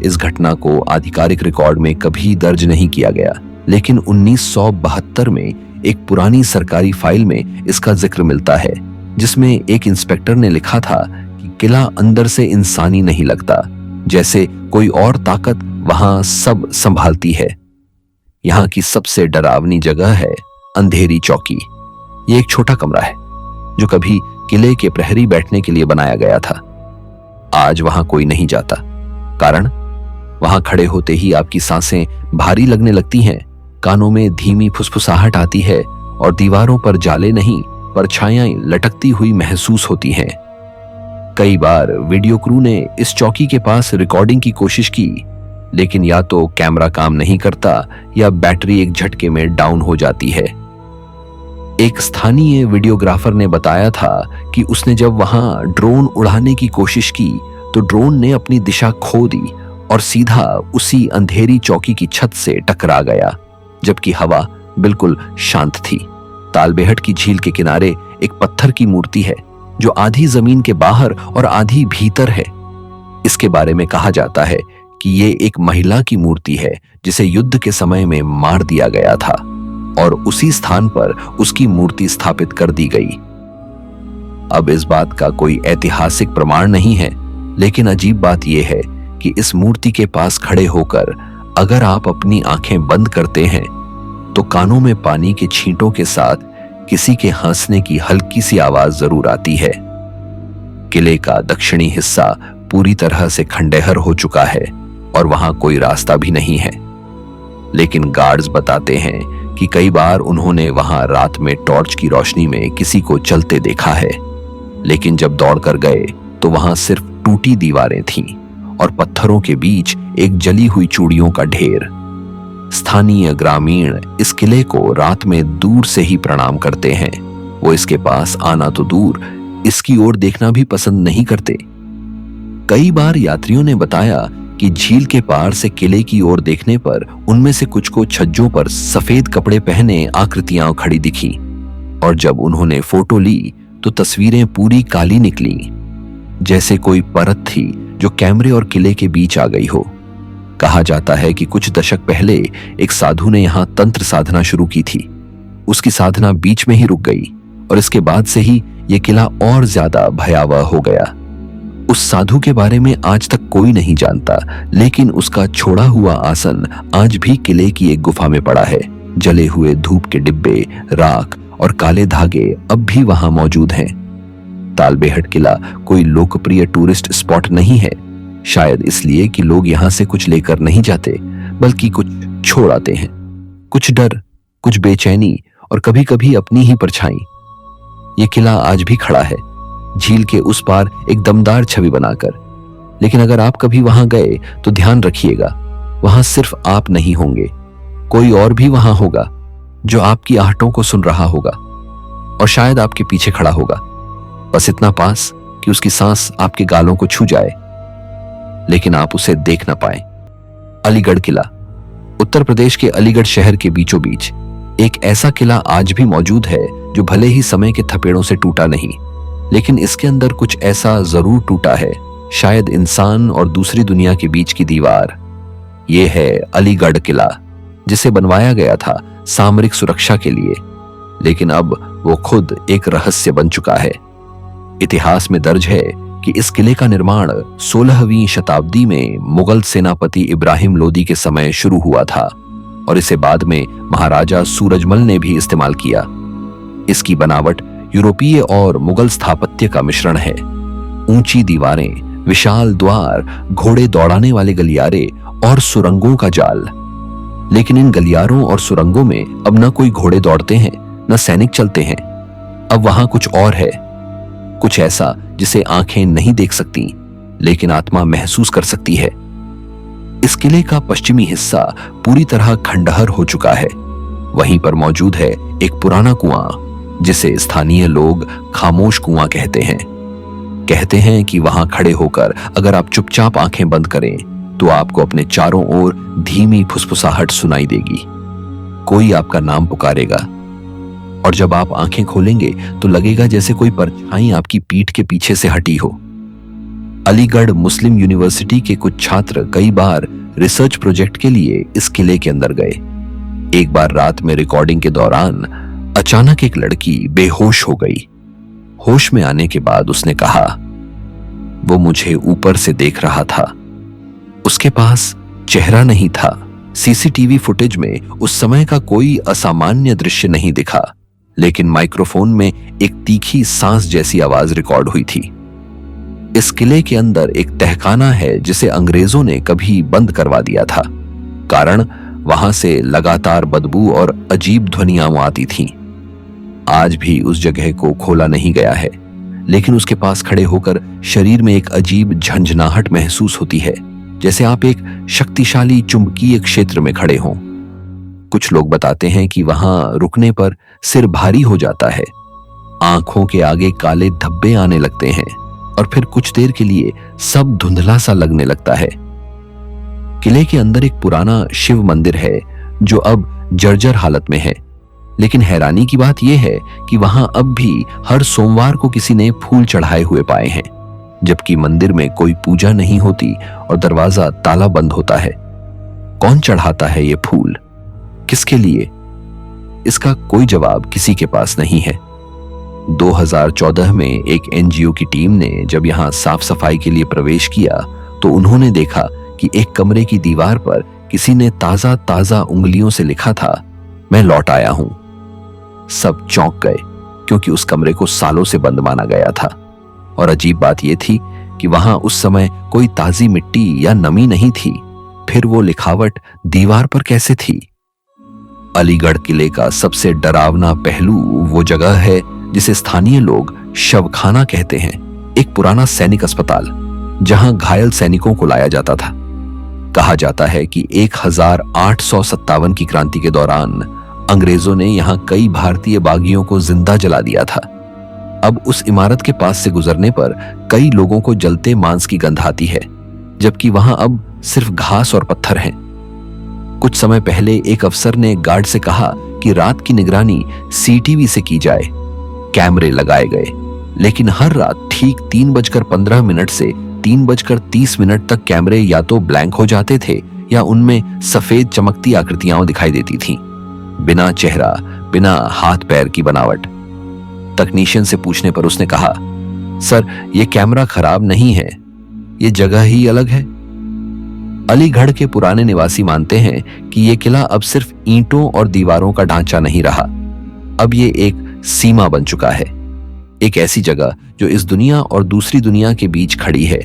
इस घटना को आधिकारिक रिकॉर्ड में कभी दर्ज नहीं किया गया, लेकिन 1972 में एक पुरानी सरकारी फाइल में इसका जिक्र मिलता है, जिसमें एक इंस्पेक्टर ने लिखा था कि किला अंदर से इंसानी नहीं लगता, जैसे कोई और ताकत वहां सब संभालती है। यहाँ की सबसे डरावनी जगह है अंधेरी चौकी। ये एक छोटा कमरा है जो कभी किले के प्रहरी बैठने के लिए बनाया गया था। आज वहां कोई नहीं जाता, कारण वहां खड़े होते ही आपकी सांसें भारी लगने लगती हैं, कानों में धीमी फुसफुसाहट आती है और दीवारों पर जाले नहीं परछाइयां लटकती हुई महसूस होती हैं। कई बार वीडियो क्रू ने इस चौकी के पास रिकॉर्डिंग की कोशिश की, लेकिन या तो कैमरा काम नहीं करता या बैटरी एक झटके में डाउन हो जाती है। एक स्थानीय वीडियोग्राफर ने बताया था कि उसने जब वहां ड्रोन उड़ाने की कोशिश की तो ड्रोन ने अपनी दिशा खो दी और सीधा उसी अंधेरी चौकी की छत से टकरा गया, जबकि हवा बिल्कुल शांत थी। तालबेहट की झील के किनारे एक पत्थर की मूर्ति है जो आधी जमीन के बाहर और आधी भीतर है। इसके बारे में कहा जाता है कि ये एक महिला की मूर्ति है जिसे युद्ध के समय में मार दिया गया था और उसी स्थान पर उसकी मूर्ति स्थापित कर दी गई। अब इस बात का कोई ऐतिहासिक प्रमाण नहीं है, लेकिन अजीब बात यह है कि इस मूर्ति के पास खड़े होकर अगर आप अपनी आंखें बंद करते हैं तो कानों में पानी के छींटों के साथ किसी के हंसने की हल्की सी आवाज जरूर आती है। किले का दक्षिणी हिस्सा पूरी तरह से खंडहर हो चुका है और वहां कोई रास्ता भी नहीं है, लेकिन गार्ड्स बताते हैं कि कई बार उन्होंने वहां रात में टॉर्च की रोशनी में किसी को चलते देखा है, लेकिन जब दौड़कर गए तो वहां सिर्फ टूटी दीवारें थीं और पत्थरों के बीच एक जली हुई चूड़ियों का ढेर। स्थानीय ग्रामीण इस किले को रात में दूर से ही प्रणाम करते हैं। वो इसके पास आना तो दूर, इसकी ओर देखना भी पसंद नहीं करते। कई बार यात्रियों ने बताया कि झील के पार से किले की ओर देखने पर उनमें से कुछ को छज्जों पर सफेद कपड़े पहने आकृतियां खड़ी दिखी, और जब उन्होंने फोटो ली तो तस्वीरें पूरी काली निकली, जैसे कोई परत थी जो कैमरे और किले के बीच आ गई हो। कहा जाता है कि कुछ दशक पहले एक साधु ने यहां तंत्र साधना शुरू की थी। उसकी साधना बीच में ही रुक गई और इसके बाद से ही यह किला और ज्यादा भयावह हो गया। उस साधु के बारे में आज तक कोई नहीं जानता, लेकिन उसका छोड़ा हुआ आसन आज भी किले की एक गुफा में पड़ा है। जले हुए धूप के डिब्बे, राख और काले धागे अब भी वहां मौजूद हैं। तालबेहट किला कोई लोकप्रिय टूरिस्ट स्पॉट नहीं है, शायद इसलिए कि लोग यहां से कुछ लेकर नहीं जाते, बल्कि कुछ छोड़ आते हैं। कुछ डर, कुछ बेचैनी और कभी कभी अपनी ही परछाई। ये किला आज भी खड़ा है, झील के उस पार एक दमदार छवि बनाकर। लेकिन अगर आप कभी वहां गए तो ध्यान रखिएगा, वहां सिर्फ आप नहीं होंगे, कोई और भी वहां होगा जो आपकी आहटों को सुन रहा होगा और शायद आपके पीछे खड़ा होगा, बस इतना पास कि उसकी सांस आपके गालों को छू जाए, लेकिन आप उसे देख ना पाए। अलीगढ़ किला उत्तर प्रदेश के अलीगढ़ शहर के बीचों बीच एक ऐसा किला आज भी मौजूद है जो भले ही समय के थपेड़ों से टूटा नहीं, लेकिन इसके अंदर कुछ ऐसा जरूर टूटा है, शायद इंसान और दूसरी दुनिया के बीच की दीवार। यह है अलीगढ़ किला, जिसे बनवाया गया था सामरिक सुरक्षा के लिए, लेकिन अब वो खुद एक रहस्य बन चुका है। इतिहास में दर्ज है कि इस किले का निर्माण 16वीं शताब्दी में मुगल सेनापति इब्राहिम लोदी के समय शुरू हुआ था और इसे बाद में महाराजा सूरजमल ने भी इस्तेमाल किया। इसकी बनावट यूरोपीय और मुगल स्थापत्य का मिश्रण है। ऊंची दीवारें, विशाल द्वार, घोड़े दौड़ाने वाले गलियारे और सुरंगों का जाल। लेकिन इन गलियारों और सुरंगों में अब न कोई घोड़े दौड़ते हैं, न सैनिक चलते हैं। अब वहां कुछ और है, कुछ ऐसा जिसे आंखें नहीं देख सकती, लेकिन आत्मा महसूस कर सकती है। इस किले का पश्चिमी हिस्सा पूरी तरह खंडहर हो चुका है। वहीं पर मौजूद है एक पुराना कुआं, जिसे स्थानीय लोग खामोश कुआं कहते हैं। कहते हैं कि वहां खड़े होकर अगर आप चुपचाप आंखें बंद करें तो आपको अपने चारों ओर धीमी फुसफुसाहट सुनाई देगी। कोई आपका नाम पुकारेगा और जब आप आंखें खोलेंगे तो लगेगा जैसे कोई परछाई आपकी पीठ के पीछे से हटी हो। अलीगढ़ मुस्लिम यूनिवर्सिटी के कुछ छात्र कई बार रिसर्च प्रोजेक्ट के लिए इस किले के अंदर गए। एक बार रात में रिकॉर्डिंग के दौरान अचानक एक लड़की बेहोश हो गई। होश में आने के बाद उसने कहा, वो मुझे ऊपर से देख रहा था। उसके पास चेहरा नहीं था। सीसीटीवी फुटेज में उस समय का कोई असामान्य दृश्य नहीं दिखा, लेकिन माइक्रोफोन में एक तीखी सांस जैसी आवाज रिकॉर्ड हुई थी। इस किले के अंदर एक तहखाना है जिसे अंग्रेजों ने कभी बंद करवा दिया था। कारण वहां से लगातार बदबू और अजीब ध्वनियां आती थीं। आज भी उस जगह को खोला नहीं गया है, लेकिन उसके पास खड़े होकर शरीर में एक अजीब झंझनाहट महसूस होती है, जैसे आप एक शक्तिशाली चुंबकीय क्षेत्र में खड़े हों। कुछ लोग बताते हैं कि वहां रुकने पर सिर भारी हो जाता है, आंखों के आगे काले धब्बे आने लगते हैं और फिर कुछ देर के लिए सब धुंधला सा लगने लगता है। किले के अंदर एक पुराना शिव मंदिर है जो अब जर्जर हालत में है, लेकिन हैरानी की बात यह है कि वहां अब भी हर सोमवार को किसी ने फूल चढ़ाए हुए पाए हैं, जबकि मंदिर में कोई पूजा नहीं होती और दरवाजा ताला बंद होता है। कौन चढ़ाता है ये फूल, किसके लिए? इसका कोई जवाब किसी के पास नहीं है। 2014 में एक एनजीओ की टीम ने जब यहां साफ सफाई के लिए प्रवेश किया तो उन्होंने देखा कि एक कमरे की दीवार पर किसी ने ताजा ताजा उंगलियों से लिखा था, मैं लौट आया हूं। सब चौंक गए क्योंकि उस कमरे को सालों से बंद माना गया था। और अजीब बात यह थी कि वहां उस समय कोई ताजी मिट्टी या नमी नहीं थी। फिर वो लिखावट दीवार पर कैसे थी? अलीगढ़ किले का सबसे डरावना पहलू वो जगह है जिसे स्थानीय लोग शवखाना कहते हैं। एक पुराना सैनिक अस्पताल जहां घायल सैनिकों को लाया जाता था। कहा जाता है कि 1857 की क्रांति के दौरान अंग्रेजों ने यहां कई भारतीय बागियों को जिंदा जला दिया था। अब उस इमारत के पास से गुजरने पर कई लोगों को जलते मांस की गंध आती है, जबकि वहां अब सिर्फ घास और पत्थर हैं। कुछ समय पहले एक अफसर ने गार्ड से कहा कि रात की निगरानी सीटीवी से की जाए। कैमरे लगाए गए, लेकिन हर रात ठीक 3:15 से 3:30 तक कैमरे या तो ब्लैंक हो जाते थे या उनमें सफेद चमकती आकृतियां दिखाई देती थीं, बिना चेहरा, बिना हाथ पैर की बनावट। तकनीशियन से पूछने पर उसने कहा, सर ये कैमरा खराब नहीं है, ये जगह ही अलग है। अलीगढ़ के पुराने निवासी मानते हैं कि यह किला अब सिर्फ ईंटों और दीवारों का ढांचा नहीं रहा, अब ये एक सीमा बन चुका है, एक ऐसी जगह जो इस दुनिया और दूसरी दुनिया के बीच खड़ी है।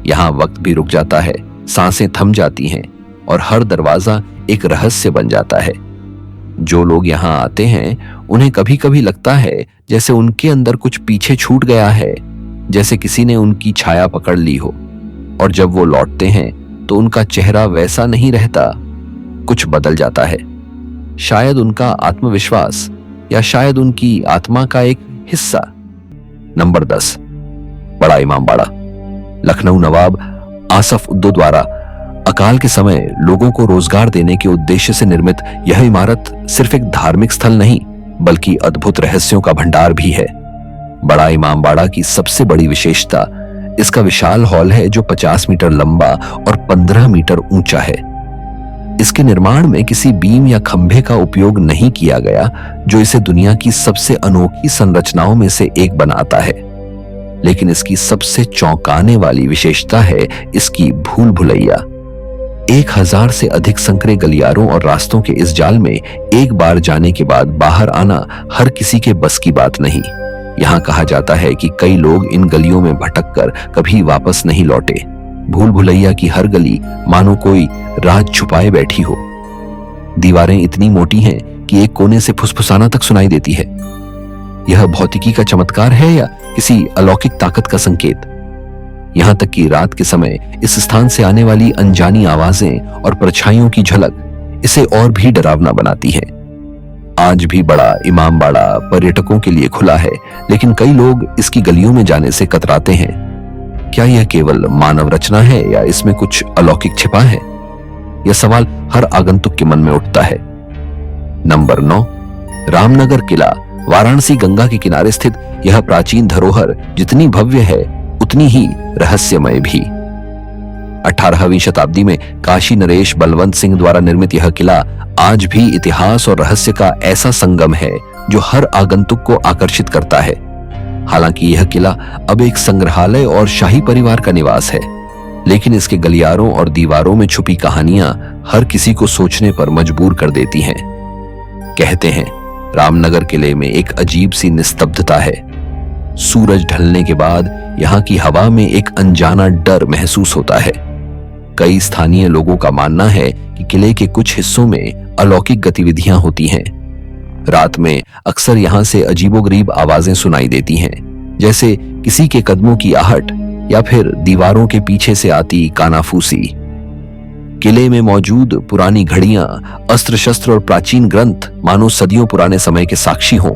यहां वक्त भी रुक जाता है, सांसें थम जाती हैं और हर दरवाजा एक रहस्य बन जाता है। जो लोग यहां आते हैं उन्हें कभी कभी लगता है जैसे उनके अंदर कुछ पीछे छूट गया है, जैसे किसी ने उनकी छाया पकड़ ली हो। और जब वो लौटते हैं तो उनका चेहरा वैसा नहीं रहता, कुछ बदल जाता है। शायद उनका आत्मविश्वास या शायद उनकी आत्मा का एक हिस्सा। नंबर 10, बड़ा इमामबाड़ा। लखनऊ नवाब आसफ उद्दो द्वारा अकाल के समय लोगों को रोजगार देने के उद्देश्य से निर्मित यह इमारत सिर्फ एक धार्मिक स्थल नहीं बल्कि अद्भुत रहस्यों का भंडार भी है। बड़ा इमामबाड़ा की सबसे बड़ी विशेषता इसका विशाल हॉल है जो 50 मीटर लंबा और 15 मीटर ऊंचा है। इसके निर्माण में किसी बीम या खंभे का उपयोग नहीं किया गया, जो इसे दुनिया की सबसे अनोखी संरचनाओं में से एक बनाता है। लेकिन इसकी सबसे चौंकाने वाली विशेषता है इसकी भूल भुलैया। 1000 से अधिक संकरे गलियारों और रास्तों के इस जाल में एक बार जाने के बाद बाहर आना हर किसी के बस की बात नहीं। यहाँ कहा जाता है कि कई लोग इन गलियों में भटककर कभी वापस नहीं लौटे। भूल भुलैया की हर गली मानो कोई राज छुपाए बैठी हो। दीवारें इतनी मोटी हैं कि एक कोने से फुसफुसाना तक सुनाई देती है। यह भौतिकी का चमत्कार है या किसी अलौकिक ताकत का संकेत? यहां तक कि रात के समय इस स्थान से आने वाली अनजानी आवाजें और परछाइयों की झलक इसे और भी डरावना बनाती है। आज भी बड़ा इमामबाड़ा पर्यटकों के लिए खुला है, लेकिन कई लोग इसकी गलियों में जाने से कतराते हैं। क्या यह केवल मानव रचना है या इसमें कुछ अलौकिक छिपा है? यह सवाल हर आगंतुक के मन में उठता है। नंबर 9, रामनगर किला। वाराणसी गंगा के किनारे स्थित यह प्राचीन धरोहर जितनी भव्य है उतनी ही रहस्यमय भी। 18वीं शताब्दी में काशी नरेश बलवंत सिंह द्वारा निर्मित यह किला आज भी इतिहास और रहस्य का ऐसा संगम है जो हर आगंतुक को आकर्षित करता है। हालांकि यह किला अब एक संग्रहालय और शाही परिवार का निवास है, लेकिन इसके गलियारों और दीवारों में छुपी कहानियां हर किसी को सोचने पर मजबूर कर देती हैं। कहते हैं रामनगर किले में एक अजीब सी निस्तब्धता है। सूरज ढलने के बाद यहाँ की हवा में एक अनजाना डर महसूस होता है। कई स्थानीय लोगों का मानना है कि किले के कुछ हिस्सों में अलौकिक गतिविधियां होती हैं। रात में अक्सर यहां से अजीबोगरीब आवाजें सुनाई देती हैं, जैसे किसी के कदमों की आहट या फिर दीवारों के पीछे से आती कानाफूसी। किले में मौजूद पुरानी घड़ियां, अस्त्र शस्त्र और प्राचीन ग्रंथ मानो सदियों पुराने समय के साक्षी हों।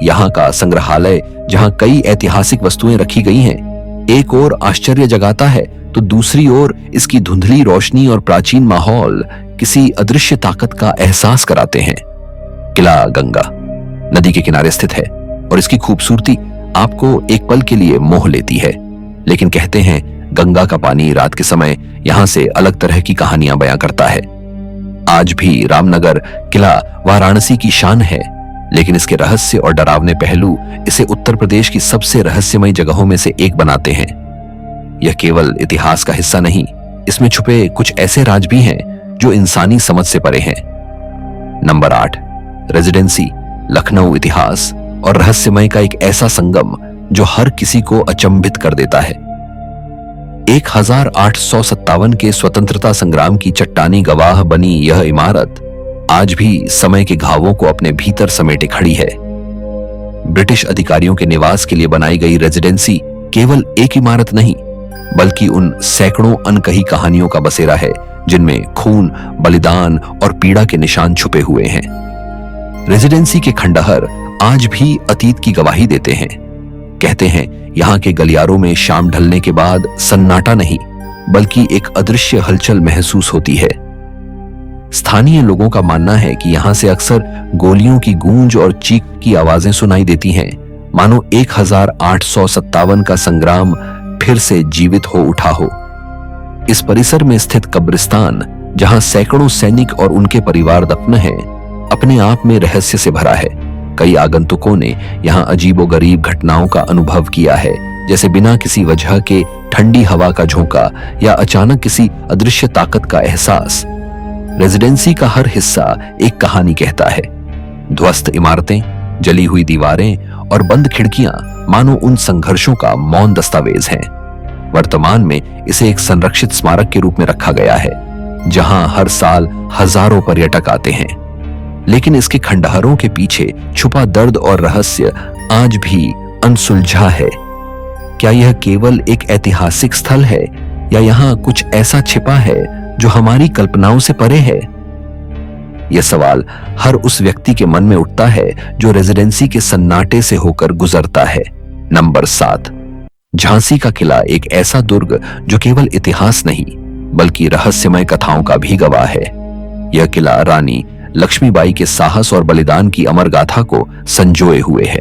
यहाँ का संग्रहालय, जहां कई ऐतिहासिक वस्तुएं रखी गई हैं, एक ओर आश्चर्य जगाता है तो दूसरी ओर इसकी धुंधली रोशनी और प्राचीन माहौल किसी अदृश्य ताकत का एहसास कराते हैं। किला गंगा नदी के किनारे स्थित है और इसकी खूबसूरती आपको एक पल के लिए मोह लेती है, लेकिन कहते हैं गंगा का पानी रात के समय यहां से अलग तरह की कहानियां बयां करता है। आज भी रामनगर किला वाराणसी की शान है, लेकिन इसके रहस्य और डरावने पहलू इसे उत्तर प्रदेश की सबसे रहस्यमय जगहों में से एक बनाते हैं। यह केवल इतिहास का हिस्सा नहीं, इसमें छुपे कुछ ऐसे राज भी हैं जो इंसानी समझ से परे हैं। नंबर 8, रेजिडेंसी लखनऊ इतिहास और रहस्यमय का एक ऐसा संगम जो हर किसी को अचंभित कर देता है। 1857 के स्वतंत्रता संग्राम की चट्टानी गवाह बनी यह इमारत आज भी समय के घावों को अपने भीतर समेटे खड़ी है। ब्रिटिश अधिकारियों के निवास के लिए बनाई गई रेजिडेंसी केवल एक इमारत नहीं, बल्कि उन सैकड़ों अनकही कहानियों का बसेरा है जिनमें खून, बलिदान और पीड़ा के निशान छुपे हुए हैं। रेजिडेंसी के खंडहर आज भी अतीत की गवाही देते हैं। कहते हैं यहाँ के गलियारों में शाम ढलने के बाद सन्नाटा नहीं, बल्कि एक अदृश्य हलचल महसूस होती है। स्थानीय लोगों का मानना है कि यहाँ से अक्सर गोलियों की गूंज और चीख की आवाजें सुनाई देती हैं, मानो 1857 का संग्राम फिर से जीवित हो उठा हो। इस परिसर में स्थित कब्रिस्तान, जहां सैकड़ों सैनिक और उनके परिवार दफन हैं, अपने आप में रहस्य से भरा है। कई आगंतुकों ने यहाँ अजीबोगरीब घटनाओं का अनुभव किया है, जैसे बिना किसी वजह के ठंडी हवा का झोंका या अचानक किसी अदृश्य ताकत का एहसास। रेजिडेंसी का हर हिस्सा एक कहानी कहता है। ध्वस्त इमारतें, जली हुई दीवारें और बंद खिड़कियां मानो उन संघर्षों का मौन दस्तावेज हैं। वर्तमान में इसे एक संरक्षित स्मारक के रूप में रखा गया है, जहां हर साल हजारों पर्यटक आते हैं। लेकिन इसके खंडहरों के पीछे छुपा दर्द और रहस्य आज भी अनसुलझा है। क्या यह केवल एक ऐतिहासिक स्थल है या यहाँ कुछ ऐसा छिपा है जो हमारी कल्पनाओं से परे है? यह सवाल हर उस व्यक्ति के मन में उठता है जो रेजिडेंसी के सन्नाटे से होकर गुजरता है। नंबर 7, झांसी का किला एक ऐसा दुर्ग जो केवल इतिहास नहीं बल्कि रहस्यमय कथाओं का भी गवाह है। यह किला रानी लक्ष्मीबाई के साहस और बलिदान की अमर गाथा को संजोए हुए है।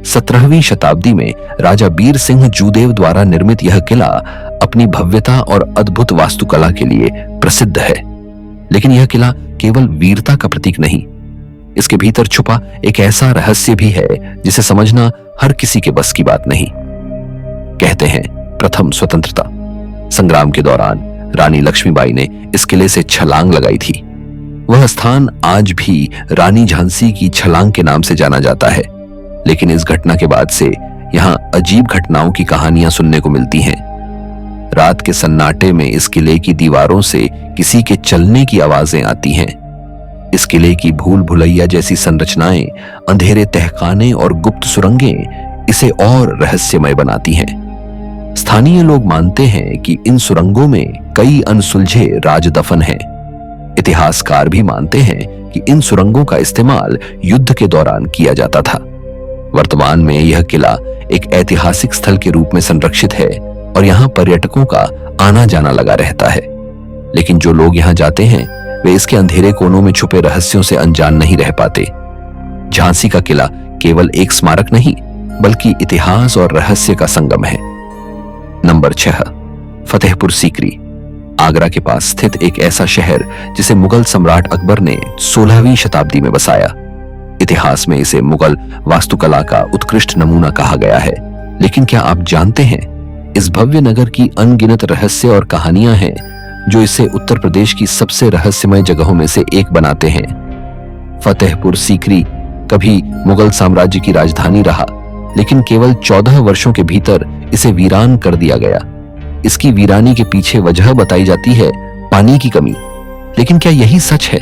17वीं शताब्दी में राजा बीर सिंह जूदेव द्वारा निर्मित यह किला अपनी भव्यता और अद्भुत वास्तुकला के लिए प्रसिद्ध है। लेकिन यह किला केवल वीरता का प्रतीक नहीं, इसके भीतर छुपा एक ऐसा रहस्य भी है जिसे समझना हर किसी के बस की बात नहीं। कहते हैं प्रथम स्वतंत्रता संग्राम के दौरान रानी लक्ष्मीबाई ने इस किले से छलांग लगाई थी। वह स्थान आज भी रानी झांसी की छलांग के नाम से जाना जाता है। लेकिन इस घटना के बाद से यहाँ अजीब घटनाओं की कहानियां सुनने को मिलती हैं। रात के सन्नाटे में इस किले की दीवारों से किसी के चलने की आवाजें आती हैं। इस किले की भूल भुलैया जैसी संरचनाएं, अंधेरे तहखाने और गुप्त सुरंगें इसे और रहस्यमय बनाती हैं। स्थानीय लोग मानते हैं कि इन सुरंगों में कई अनसुलझे राज दफन हैं। इतिहासकार भी मानते हैं कि इन सुरंगों का इस्तेमाल युद्ध के दौरान किया जाता था। वर्तमान में यह किला एक ऐतिहासिक स्थल के रूप में संरक्षित है और यहाँ पर्यटकों का आना जाना लगा रहता है। लेकिन जो लोग यहाँ जाते हैं वे इसके अंधेरे कोनों में छुपे रहस्यों से अनजान नहीं रह पाते। झांसी का किला केवल एक स्मारक नहीं बल्कि इतिहास और रहस्य का संगम है, नंबर 6, फतेहपुर सीकरी। आगरा के पास स्थित एक ऐसा शहर जिसे मुगल सम्राट अकबर ने 16वीं शताब्दी में बसाया। इतिहास में इसे मुगल वास्तुकला का उत्कृष्ट नमूना कहा गया है। लेकिन क्या आप जानते हैं, इस भव्य नगर की अनगिनत रहस्य और कहानियां हैं जो इसे उत्तर प्रदेश की सबसे रहस्यमय जगहों में से एक बनाते हैं। फतेहपुर सीकरी कभी मुगल साम्राज्य की राजधानी रहा, लेकिन केवल 14 वर्षों के भीतर इसे वीरान कर दिया गया। इसकी वीरानी के पीछे वजह बताई जाती है पानी की कमी। लेकिन क्या यही सच है?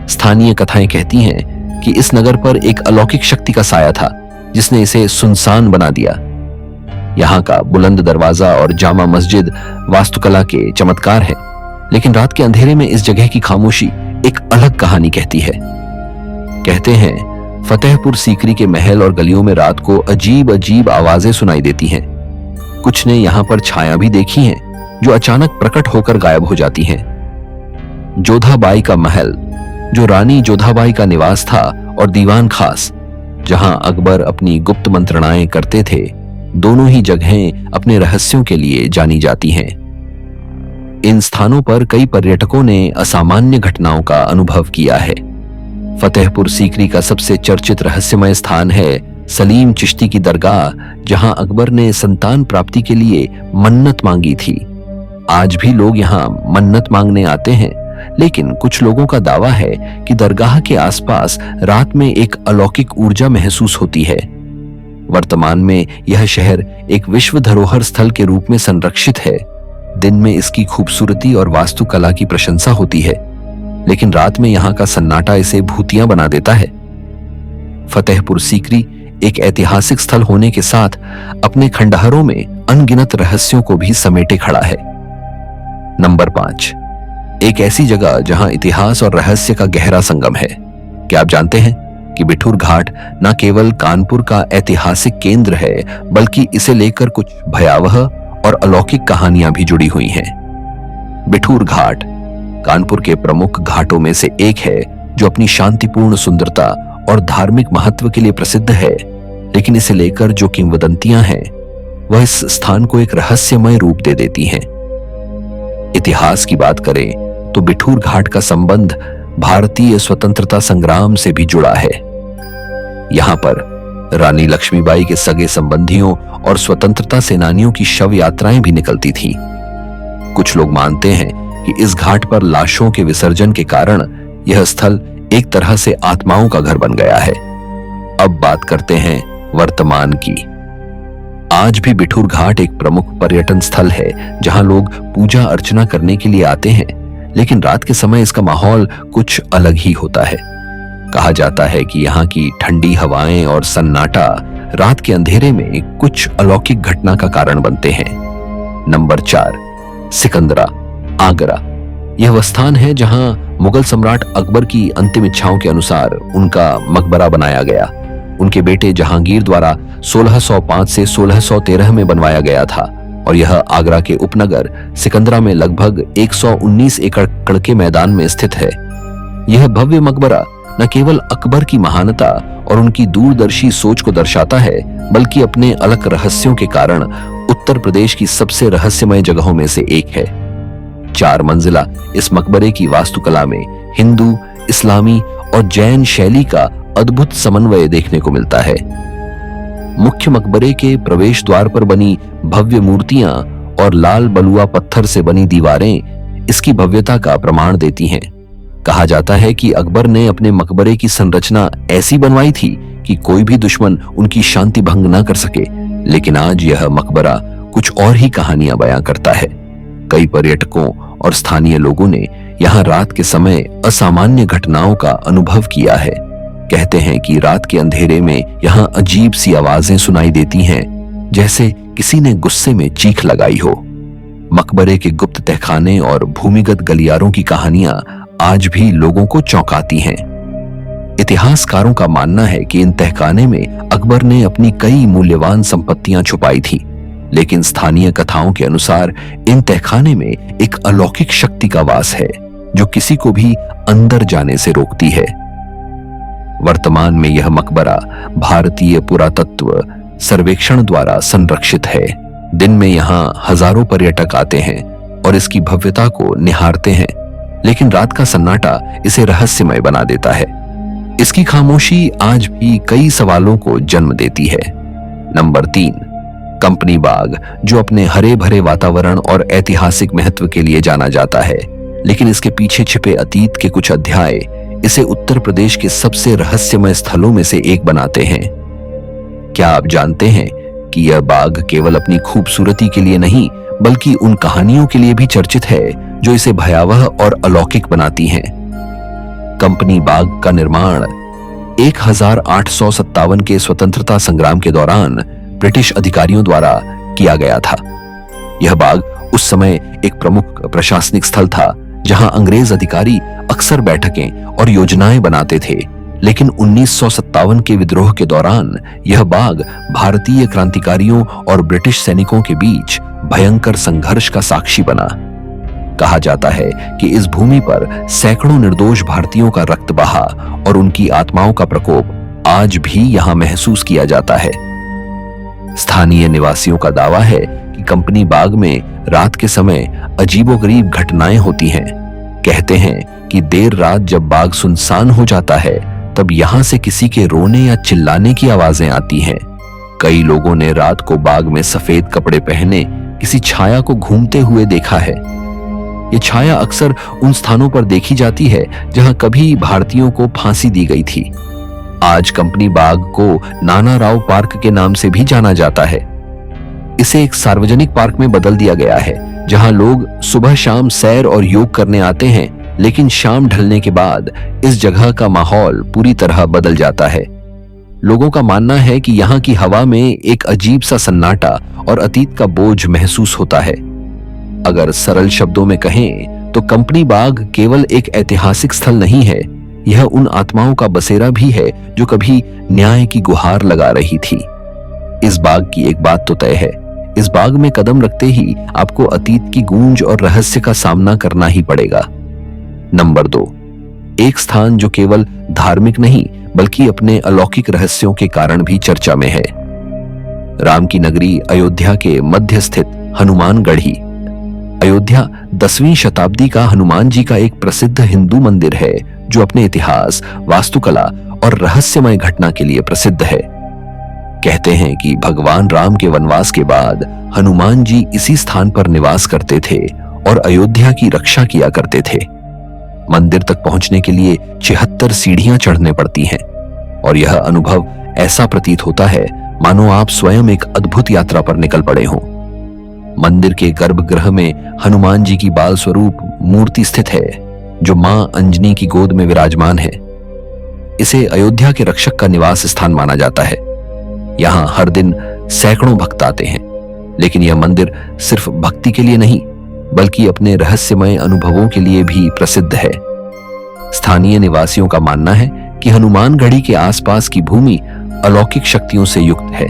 स्थानीय कथाएं कहती हैं कि इस नगर पर एक अलौकिक शक्ति का साया था जिसने इसे सुनसान बना दिया। यहाँ का बुलंद दरवाजा और जामा मस्जिद वास्तुकला के चमत्कार है, लेकिन रात के अंधेरे में इस जगह की खामोशी एक अलग कहानी कहती है। कहते हैं फतेहपुर सीकरी के महल और गलियों में रात को अजीब अजीब आवाजें सुनाई देती हैं। कुछ ने यहाँ पर छाया भी देखी हैं जो अचानक प्रकट होकर गायब हो जाती हैं। जोधाबाई का महल, जो रानी जोधाबाई का निवास था, और दीवान खास, जहां अकबर अपनी गुप्त मंत्रणाएं करते थे, दोनों ही जगहें अपने रहस्यों के लिए जानी जाती हैं। इन स्थानों पर कई पर्यटकों ने असामान्य घटनाओं का अनुभव किया है। फतेहपुर सीकरी का सबसे चर्चित रहस्यमय स्थान है सलीम चिश्ती की दरगाह, जहां अकबर ने संतान प्राप्ति के लिए मन्नत मांगी थी। आज भी लोग यहां मन्नत मांगने आते हैं, लेकिन कुछ लोगों का दावा है कि दरगाह के आसपास रात में एक अलौकिक ऊर्जा महसूस होती है। वर्तमान में यह शहर एक विश्व धरोहर स्थल के रूप में संरक्षित है। दिन में इसकी खूबसूरती और वास्तुकला की प्रशंसा होती है, लेकिन रात में यहाँ का सन्नाटा इसे भूतिया बना देता है। फतेहपुर सीकरी एक ऐतिहासिक स्थल होने के साथ अपने खंडहरों में अनगिनत रहस्यों को भी समेटे खड़ा है। नंबर 5, एक ऐसी जगह जहां इतिहास और रहस्य का गहरा संगम है। क्या आप जानते हैं कि बिठूर घाट न केवल कानपुर का ऐतिहासिक केंद्र है, बल्कि इसे लेकर कुछ भयावह और अलौकिक कहानियां भी जुड़ी हुई हैं। बिठूर घाट कानपुर के प्रमुख घाटों में से एक है जो अपनी शांतिपूर्ण सुंदरता और धार्मिक महत्व के लिए प्रसिद्ध है। लेकिन इसे लेकर जो किंवदंतियां हैं वह इस स्थान को एक रहस्यमय रूप दे देती हैं। इतिहास की बात करें तो बिठूर घाट का संबंध भारतीय स्वतंत्रता संग्राम से भी जुड़ा है। यहां पर रानी लक्ष्मीबाई के सगे संबंधियों और स्वतंत्रता सेनानियों की शव यात्राएं भी निकलती थीं। कुछ लोग मानते हैं कि इस घाट पर लाशों के विसर्जन के कारण यह स्थल एक तरह से आत्माओं का घर बन गया है। अब बात करते हैं वर्तमान की। आज भी बिठूर घाट एक प्रमुख पर्यटन स्थल है जहां लोग पूजा अर्चना करने के लिए आते हैं, लेकिन रात के समय इसका माहौल कुछ अलग ही होता है। कहा जाता है कि यहाँ की ठंडी हवाएं और सन्नाटा रात के अंधेरे में कुछ अलौकिक घटना का कारण बनते हैं। नंबर 4, सिकंदरा, आगरा। यह वह स्थान है जहां मुगल सम्राट अकबर की अंतिम इच्छाओं के अनुसार उनका मकबरा बनाया गया। उनके बेटे जहांगीर द्वारा 1605 से 1613 में बनवाया गया था, और यह आगरा के उपनगर सिकंदरा में लगभग 119 एकड़ के मैदान में स्थित है। यह भव्य मकबरा न केवल अकबर की महानता और उनकी दूरदर्शी सोच को दर्शाता है, बल्कि अपने अलग रहस्यों के कारण उत्तर प्रदेश की सबसे रहस्यमय जगहों में से एक है। 4 मंजिला इस मकबरे की वास्तुकला में हिंदू, इस्लामी और जैन शैली का अद्भुत समन्वय देखने को मिलता है। मुख्य मकबरे के प्रवेश द्वार पर बनी भव्य मूर्तियां और लाल बलुआ पत्थर से बनी दीवारें इसकी भव्यता का प्रमाण देती हैं। कहा जाता है कि अकबर ने अपने मकबरे की संरचना ऐसी बनवाई थी कि कोई भी दुश्मन उनकी शांति भंग न कर सके, लेकिन आज यह मकबरा कुछ और ही कहानियां बयां करता है। कई पर्यटकों और स्थानीय लोगों ने यहाँ रात के समय असामान्य घटनाओं का अनुभव किया है। कहते हैं कि रात के अंधेरे में यहाँ अजीब सी आवाजें सुनाई देती हैं, जैसे किसी ने गुस्से में चीख लगाई हो। मकबरे के गुप्त तहखाने और भूमिगत गलियारों की कहानियां आज भी लोगों को चौंकाती हैं। इतिहासकारों का मानना है कि इन तहखाने में अकबर ने अपनी कई मूल्यवान संपत्तियां छुपाई थी, लेकिन स्थानीय कथाओं के अनुसार इन तहखाने में एक अलौकिक शक्ति का वास है जो किसी को भी अंदर जाने से रोकती है। वर्तमान में यह मकबरा भारतीय पुरातत्व सर्वेक्षण द्वारा संरक्षित है। दिन में यहाँ हजारों पर्यटक आते हैं और इसकी भव्यता को निहारते हैं, लेकिन रात का सन्नाटा इसे रहस्यमय बना देता है। इसकी खामोशी आज भी कई सवालों को जन्म देती है। नंबर 3, कंपनी बाग, जो अपने हरे भरे वातावरण और ऐतिहासिक महत्व के लिए जाना जाता है, लेकिन इसके पीछे छिपे अतीत के कुछ अध्याय इसे उत्तर प्रदेश के सबसे रहस्यमय स्थलों में से एक बनाते हैं। क्या आप जानते हैं कि यह बाग केवल अपनी खूबसूरती के लिए नहीं, बल्कि उन कहानियों के लिए भी चर्चित है जो इसे भयावह और अलौकिक बनाती हैं। कंपनी बाग का निर्माण 1857 के स्वतंत्रता संग्राम के दौरान ब्रिटिश अधिकारियों द्वारा किया गया था। यह बाग उस समय एक प्रमुख प्रशासनिक स्थल था जहां अंग्रेज अधिकारी अक्सर बैठकें और योजनाएं बनाते थे, लेकिन 1957 के विद्रोह के दौरान यह बाग भारतीय क्रांतिकारियों और ब्रिटिश सैनिकों के बीच भयंकर संघर्ष का साक्षी बना। कहा जाता है कि इस भूमि पर सैकड़ों निर्दोष भारतीयों का रक्त बहा और उनकी आत्माओं का प्रकोप आज भी यहां महसूस किया जाता है। स्थानीय निवासियों का दावा है कि कंपनी बाग में रात के समय अजीबोगरीब घटनाएं होती हैं। कहते हैं कि देर रात जब बाग सुनसान हो जाता है, तब यहां से किसी के रोने या चिल्लाने की आवाजें आती हैं। कई लोगों ने रात को बाग में सफेद कपड़े पहने किसी छाया को घूमते हुए देखा है। ये छाया अक्सर उन स्थानों पर देखी जाती है जहां कभी भारतीयों को फांसी दी गई थी। आज कंपनी बाग को नाना राव पार्क के नाम से भी जाना जाता है। इसे एक सार्वजनिक पार्क में बदल दिया गया है, जहां लोग सुबह शाम सैर और योग करने आते हैं, लेकिन शाम ढलने के बाद इस जगह का माहौल पूरी तरह बदल जाता है। लोगों का मानना है कि यहाँ की हवा में एक अजीब सा सन्नाटा और अतीत का बोझ महसूस होता है। अगर सरल शब्दों में कहें तो कंपनी बाग केवल एक ऐतिहासिक स्थल नहीं है, यह उन आत्माओं का बसेरा भी है जो कभी न्याय की गुहार लगा रही थी। इस बाग की एक बात तो तय है, इस बाग में कदम रखते ही आपको अतीत की गूंज और रहस्य का सामना करना ही पड़ेगा। नंबर 2, एक स्थान जो केवल धार्मिक नहीं बल्कि अपने अलौकिक रहस्यों के कारण भी चर्चा में है। राम की नगरी अयोध्या के मध्य स्थित हनुमानगढ़ी। अयोध्या 10वीं शताब्दी का हनुमान जी का एक प्रसिद्ध हिंदू मंदिर है जो अपने इतिहास, वास्तुकला और रहस्यमय घटना के लिए प्रसिद्ध है। कहते हैं कि भगवान राम के वनवास के बाद हनुमान जी इसी स्थान पर निवास करते थे और अयोध्या की रक्षा किया करते थे। मंदिर तक पहुंचने के लिए 76 सीढ़ियां चढ़ने पड़ती हैं और यह अनुभव ऐसा प्रतीत होता है मानो आप स्वयं एक अद्भुत यात्रा पर निकल पड़े हों। मंदिर के गर्भगृह में हनुमान जी की बाल स्वरूप मूर्ति स्थित है जो मां अंजनी की गोद में विराजमान है। इसे अयोध्या के रक्षक का निवास स्थान माना जाता है। यहाँ हर दिन सैकड़ों भक्त आते हैं, लेकिन यह मंदिर सिर्फ भक्ति के लिए नहीं बल्कि अपने रहस्यमय अनुभवों के लिए भी प्रसिद्ध है। स्थानीय निवासियों का मानना है कि हनुमानगढ़ी के आसपास की भूमि अलौकिक शक्तियों से युक्त है।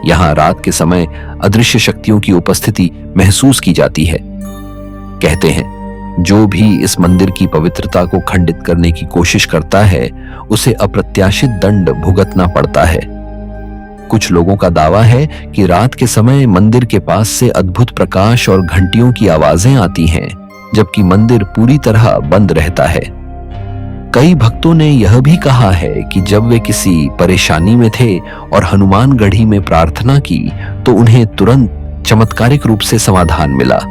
यहाँ रात के समय अदृश्य शक्तियों की उपस्थिति महसूस की जाती है। कहते हैं जो भी इस मंदिर की पवित्रता को खंडित करने की कोशिश करता है उसे अप्रत्याशित दंड भुगतना पड़ता है। कुछ लोगों का दावा है कि रात के समय मंदिर के पास से अद्भुत प्रकाश और घंटियों की आवाजें आती हैं, जबकि मंदिर पूरी तरह बंद रहता है। कई भक्तों ने यह भी कहा है कि जब वे किसी परेशानी में थे और हनुमानगढ़ी में प्रार्थना की तो उन्हें तुरंत चमत्कारिक रूप से समाधान मिला।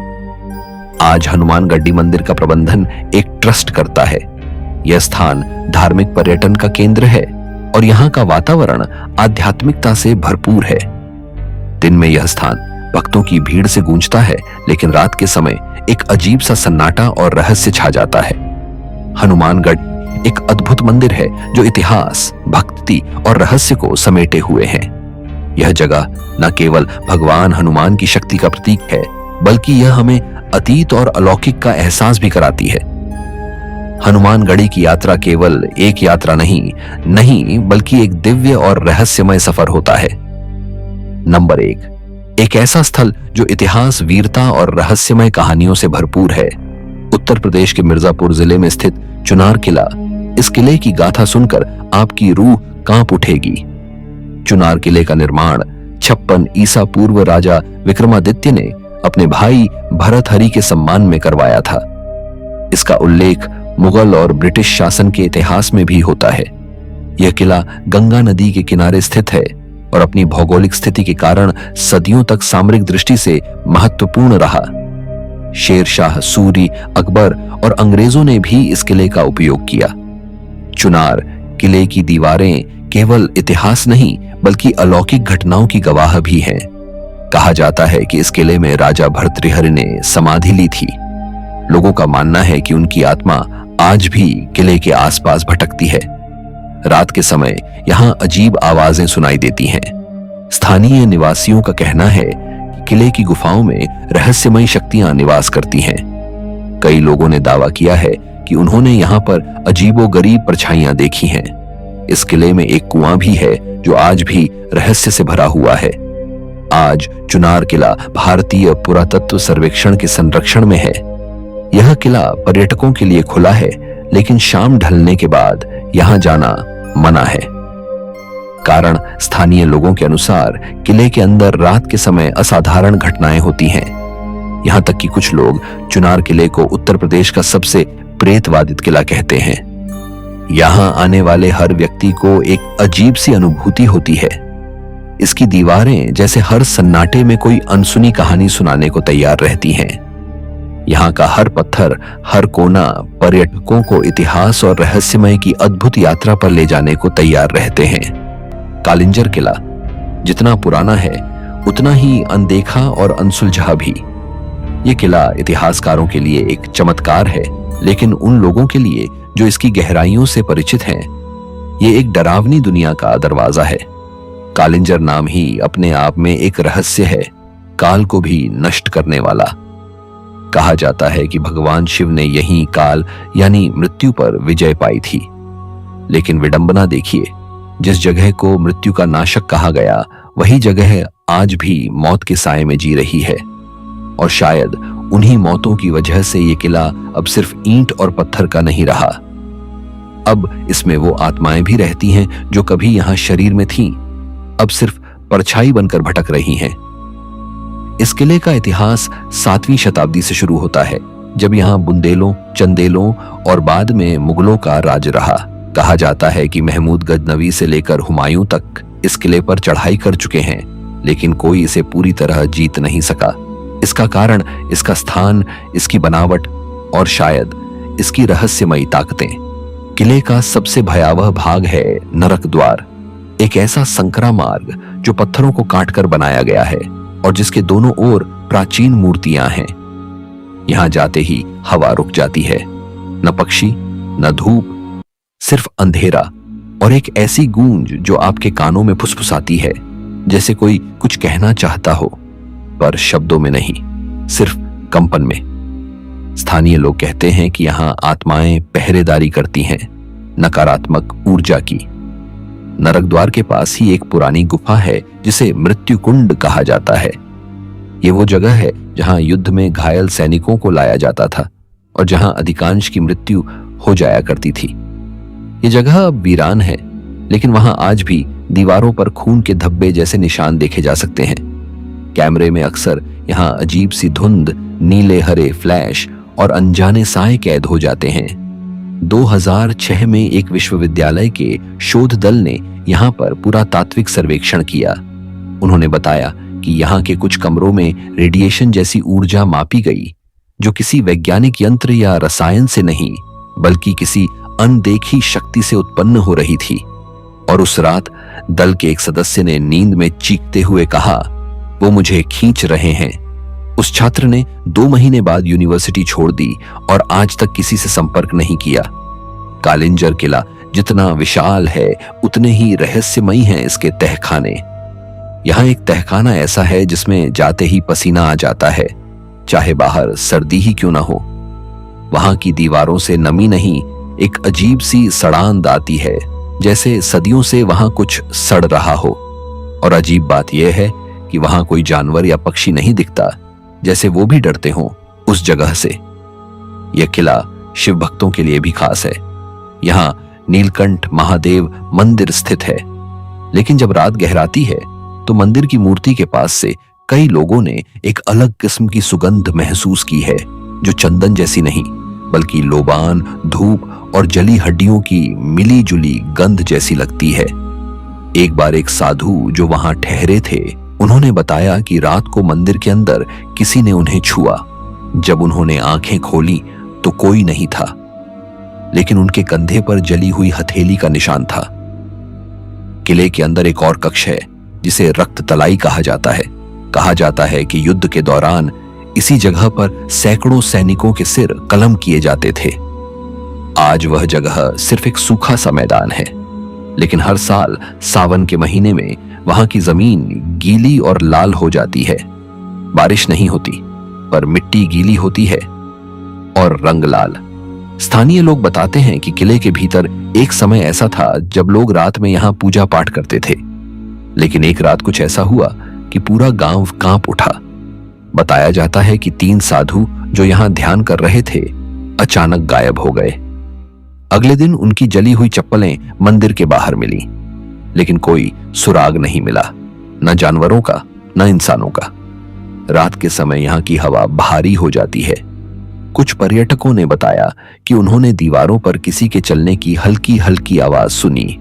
आज हनुमानगढ़ी मंदिर का प्रबंधन एक ट्रस्ट करता है। यह स्थान धार्मिक पर्यटन का केंद्र है और यहाँ का वातावरण आध्यात्मिकता से भरपूर है। दिन में यह स्थान भक्तों की भीड़ से गूंजता है, लेकिन रात के समय एक अजीब सा सन्नाटा और रहस्य छा जाता है। हनुमानगढ़ एक अद्भुत मंदिर है जो इतिहास, भक्ति और रहस्य को समेटे हुए है। यह जगह न केवल भगवान हनुमान की शक्ति का प्रतीक है, बल्कि यह हमें अतीत और अलौकिक का एहसास भी कराती है। हनुमानगढ़ी की यात्रा केवल एक यात्रा नहीं बल्कि एक दिव्य और रहस्यमय सफर होता है। नंबर 1, एक ऐसा स्थल जो इतिहास, वीरता और रहस्यमय कहानियों से भरपूर है। उत्तर प्रदेश के मिर्जापुर जिले में स्थित चुनार किला। इस किले की गाथा सुनकर आपकी रूह कांप उठेगी। चुनार किले का निर्माण 56 ईसा पूर्व राजा विक्रमादित्य ने अपने भाई भरतहरि के सम्मान में करवाया था। इसका उल्लेख मुगल और ब्रिटिश शासन के इतिहास में भी होता है। यह किला गंगा नदी के किनारे स्थित है और अपनी भौगोलिक स्थिति के कारण सदियों तक सामरिक दृष्टि से महत्वपूर्ण रहा। शेर शाह सूरी, अकबर और अंग्रेजों ने भी इस किले का उपयोग किया। चुनार किले की दीवारें केवल इतिहास नहीं बल्कि अलौकिक घटनाओं की गवाह भी हैं। कहा जाता है कि इस किले में राजा भर्तृहरि ने समाधि ली थी। लोगों का मानना है कि उनकी आत्मा आज भी किले के आसपास भटकती है। रात के समय यहां अजीब आवाजें सुनाई देती हैं। स्थानीय निवासियों का कहना है कि किले की गुफाओं में रहस्यमयी शक्तियां निवास करती हैं। कई लोगों ने दावा किया है कि उन्होंने यहां पर अजीबोगरीब परछाइयां देखी हैं। इस किले में एक कुआं भी है जो आज भी रहस्य से भरा हुआ है। आज चुनार किला भारतीय पुरातत्व सर्वेक्षण के संरक्षण में है। यह किला पर्यटकों के लिए खुला है, लेकिन शाम ढलने के बाद यहां जाना मना है। कारण स्थानीय लोगों के अनुसार किले के अंदर रात के समय असाधारण घटनाएं होती हैं। यहां तक कि कुछ लोग चुनार किले को उत्तर प्रदेश का सबसे प्रेतवादित किला कहते हैं। यहां आने वाले हर व्यक्ति को एक अजीब सी अनुभूति होती है। इसकी दीवारें जैसे हर सन्नाटे में कोई अनसुनी कहानी सुनाने को तैयार रहती हैं। यहाँ का हर पत्थर, हर कोना पर्यटकों को इतिहास और रहस्यमय की अद्भुत यात्रा पर ले जाने को तैयार रहते हैं। कालिंजर किला जितना पुराना है उतना ही अनदेखा और अनसुलझा भी। ये किला इतिहासकारों के लिए एक चमत्कार है, लेकिन उन लोगों के लिए जो इसकी गहराइयों से परिचित हैं, ये एक डरावनी दुनिया का दरवाजा है। कालिंजर नाम ही अपने आप में एक रहस्य है, काल को भी नष्ट करने वाला। कहा जाता है कि भगवान शिव ने यहीं काल यानी मृत्यु पर विजय पाई थी। लेकिन विडंबना देखिए, जिस जगह को मृत्यु का नाशक कहा गया, वही जगह आज भी मौत के साए में जी रही है। और शायद उन्हीं मौतों की वजह से ये किला अब सिर्फ ईंट और पत्थर का नहीं रहा। अब इसमें वो आत्माएं भी रहती हैं जो कभी यहां शरीर में थीं, अब सिर्फ परछाई बनकर भटक रही हैं। इस किले का इतिहास 7वीं शताब्दी से शुरू होता है, जब यहां बुंदेलों, चंदेलों और बाद में मुगलों का राज रहा। कहा जाता है कि महमूद गजनवी से लेकर हुमायूं तक इस किले पर चढ़ाई कर चुके हैं, लेकिन कोई इसे पूरी तरह जीत नहीं सका। इसका कारण इसका स्थान, इसकी बनावट और शायद इसकी रहस्यमयी ताकतें। किले का सबसे भयावह भाग है नरक द्वार, एक ऐसा संकरा मार्ग जो पत्थरों को काटकर बनाया गया है और जिसके दोनों ओर प्राचीन मूर्तियां हैं। यहां जाते ही हवा रुक जाती है, न पक्षी न धूप, सिर्फ अंधेरा और एक ऐसी गूंज जो आपके कानों में फुसफुसाती है, जैसे कोई कुछ कहना चाहता हो पर शब्दों में नहीं, सिर्फ कंपन में। स्थानीय लोग कहते हैं कि यहां आत्माएं पहरेदारी करती हैं, नकारात्मक ऊर्जा की। नरक द्वार के पास ही एक पुरानी गुफा है जिसे मृत्यु कुंड कहा जाता है। ये वो जगह है जहां युद्ध में घायल सैनिकों को लाया जाता था और जहां अधिकांश की मृत्यु हो जाया करती थी। ये जगह अब वीरान है, लेकिन वहां आज भी दीवारों पर खून के धब्बे जैसे निशान देखे जा सकते हैं। कैमरे में अक्सर यहां अजीब सी धुंध, नीले हरे फ्लैश और अनजाने साए कैद हो जाते हैं। 2006 में एक विश्वविद्यालय के शोध दल ने यहां पर पुरातात्विक सर्वेक्षण किया। उन्होंने बताया कि यहां के कुछ कमरों में रेडिएशन जैसी ऊर्जा मापी गई, जो किसी वैज्ञानिक यंत्र या रसायन से नहीं बल्कि किसी अनदेखी शक्ति से उत्पन्न हो रही थी। और उस रात दल के एक सदस्य ने नींद में चीखते हुए कहा, वो मुझे खींच रहे हैं। उस छात्र ने 2 महीने बाद यूनिवर्सिटी छोड़ दी और आज तक किसी से संपर्क नहीं किया। कालिंजर किला जितना विशाल है उतने ही रहस्यमयी हैं इसके तहखाने। यहाँ एक तहखाना ऐसा है जिसमें जाते ही पसीना आ जाता है, चाहे बाहर सर्दी ही क्यों ना हो। वहां की दीवारों से नमी नहीं, एक अजीब सी सड़ांध आती है, जैसे सदियों से वहां कुछ सड़ रहा हो। और अजीब बात यह है कि वहां कोई जानवर या पक्षी नहीं दिखता, जैसे वो भी डरते हों उस जगह से। यह किला शिव भक्तों के लिए भी खास है। यहाँ नीलकंठ महादेव मंदिर स्थित है, लेकिन जब रात गहराती है तो मंदिर की मूर्ति के पास से कई लोगों ने एक अलग किस्म की सुगंध महसूस की है, जो चंदन जैसी नहीं बल्कि लोबान, धूप और जली हड्डियों की मिली जुली गंध जैसी लगती है। एक बार एक साधु जो वहां ठहरे थे, उन्होंने बताया कि रात को मंदिर के अंदर किसी ने उन्हें छुआ। जब उन्होंने आंखें खोली तो कोई नहीं था, लेकिन उनके कंधे पर जली हुई हथेली का निशान था। किले के अंदर एक और कक्ष है जिसे रक्त तलाई कहा जाता है। कहा जाता है कि युद्ध के दौरान इसी जगह पर सैकड़ों सैनिकों के सिर कलम किए जाते थे। आज वह जगह सिर्फ एक सूखा सा मैदान है, लेकिन हर साल सावन के महीने में वहां की जमीन गीली और लाल हो जाती है। बारिश नहीं होती, पर मिट्टी गीली होती है और रंग लाल। स्थानीय लोग बताते हैं कि किले के भीतर एक समय ऐसा था जब लोग रात में यहां पूजा पाठ करते थे, लेकिन एक रात कुछ ऐसा हुआ कि पूरा गांव कांप उठा। बताया जाता है कि 3 साधु जो यहां ध्यान कर रहे थे, अचानक गायब हो गए। अगले दिन उनकी जली हुई चप्पलें मंदिर के बाहर मिली, लेकिन कोई सुराग नहीं मिला, न जानवरों का न इंसानों का। रात के समय यहां की हवा भारी हो जाती है। कुछ पर्यटकों ने बताया कि उन्होंने दीवारों पर किसी के चलने की हल्की हल्की आवाज सुनी,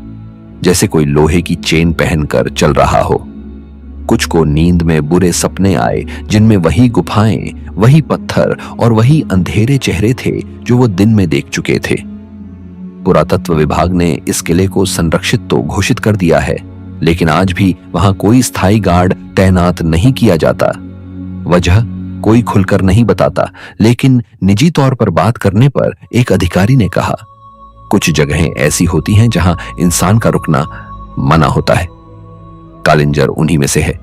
जैसे कोई लोहे की चेन पहनकर चल रहा हो। कुछ को नींद में बुरे सपने आए, जिनमें वही गुफाएं, वही पत्थर और वही अंधेरे चेहरे थे जो वो दिन में देख चुके थे। पुरातत्व विभाग ने इस किले को संरक्षित तो घोषित कर दिया है, लेकिन आज भी वहां कोई स्थायी गार्ड तैनात नहीं किया जाता। वजह कोई खुलकर नहीं बताता, लेकिन निजी तौर पर बात करने पर एक अधिकारी ने कहा, कुछ जगहें ऐसी होती हैं जहां इंसान का रुकना मना होता है। कालिंजर उन्हीं में से है।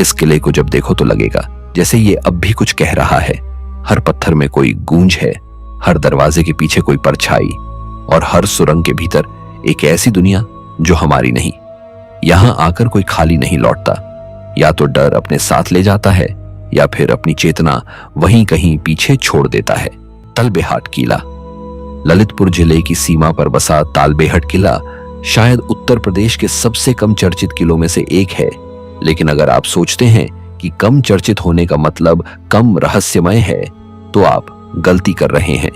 इस किले को जब देखो तो लगेगा जैसे ये अब भी कुछ कह रहा है। हर पत्थर में कोई गूंज है, हर दरवाजे के पीछे कोई परछाई, और हर सुरंग के भीतर एक ऐसी दुनिया जो हमारी नहीं। यहां आकर कोई खाली नहीं लौटता। या तो डर अपने साथ ले जाता है, या फिर अपनी चेतना वहीं कहीं पीछे छोड़ देता है। तालबेहाट किला ललितपुर जिले की सीमा पर बसा तालबेहट किला शायद उत्तर प्रदेश के सबसे कम चर्चित किलों में से एक है। लेकिन अगर आप सोचते हैं कि कम चर्चित होने का मतलब कम रहस्यमय है, तो आप गलती कर रहे हैं।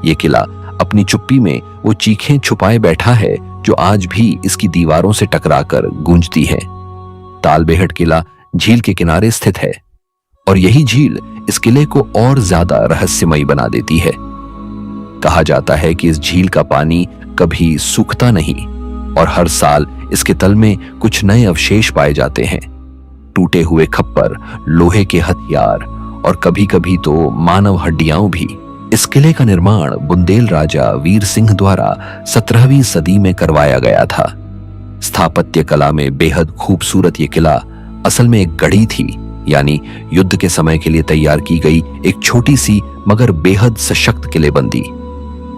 यह किला अपनी चुप्पी में वो चीखें छुपाए बैठा है जो आज भी इसकी दीवारों से टकराकर गूंजती है। तालबेहट किला झील के किनारे स्थित है, और यही झील इस किले को और ज्यादा रहस्यमयी बना देती है। कहा जाता है कि इस झील का पानी कभी सूखता नहीं, और हर साल इसके तल में कुछ नए अवशेष पाए जाते हैं। टूटे हुए खप्पर, लोहे के हथियार और कभी कभी तो मानव हड्डियां भी। इस किले का निर्माण बुंदेल राजा वीर सिंह द्वारा 17वीं सदी में करवाया गया था। स्थापत्य कला में बेहद खूबसूरत ये किला असल में एक गढ़ी थी, यानी युद्ध के समय के लिए तैयार की गई एक छोटी सी मगर बेहद सशक्त किलेबंदी।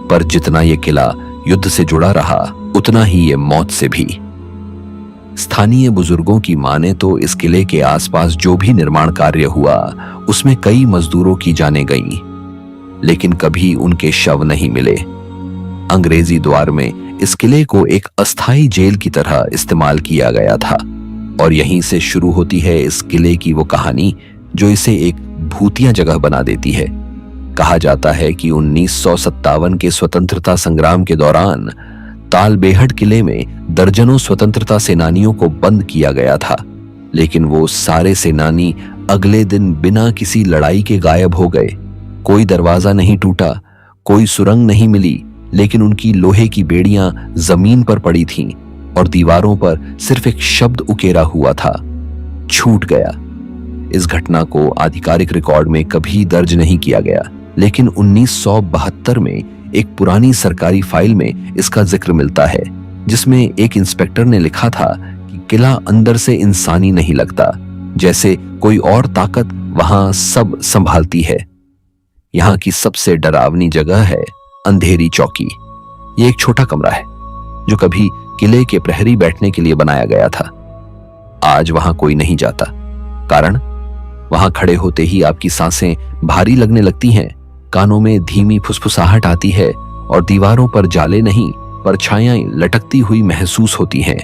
पर जितना ये किला युद्ध से जुड़ा रहा, उतना ही ये मौत से भी। स्थानीय बुजुर्गों की माने तो इस किले के आसपास जो भी निर्माण कार्य हुआ, उसमें कई मजदूरों की जानें गईं, लेकिन कभी उनके शव नहीं मिले। अंग्रेजी द्वार में इस किले को एक अस्थायी जेल की तरह इस्तेमाल किया गया था, और यहीं से शुरू होती है इस किले की वो कहानी जो इसे एक भूतिया जगह बना देती है। कहा जाता है कि 1957 के स्वतंत्रता संग्राम के दौरान तालबेहट किले में दर्जनों स्वतंत्रता सेनानियों को बंद किया गया था, लेकिन वो सारे सेनानी अगले दिन बिना किसी लड़ाई के गायब हो गए। कोई दरवाजा नहीं टूटा, कोई सुरंग नहीं मिली, लेकिन उनकी लोहे की बेड़ियां जमीन पर पड़ी थीं और दीवारों पर सिर्फ एक शब्द उकेरा हुआ था, छूट गया। इस घटना को आधिकारिक रिकॉर्ड में कभी दर्ज नहीं किया गया, लेकिन 1972 में एक पुरानी सरकारी फाइल में इसका जिक्र मिलता है, जिसमें एक इंस्पेक्टर ने लिखा था कि किला अंदर से इंसानी नहीं लगता, जैसे कोई और ताकत वहां सब संभालती है। यहाँ की सबसे डरावनी जगह है अंधेरी चौकी। ये एक छोटा कमरा है जो कभी किले के प्रहरी बैठने के लिए बनाया गया था। आज वहां कोई नहीं जाता, कारण वहां खड़े होते ही आपकी सांसें भारी लगने लगती हैं, कानों में धीमी फुसफुसाहट आती है और दीवारों पर जाले नहीं परछाइयां लटकती हुई महसूस होती हैं।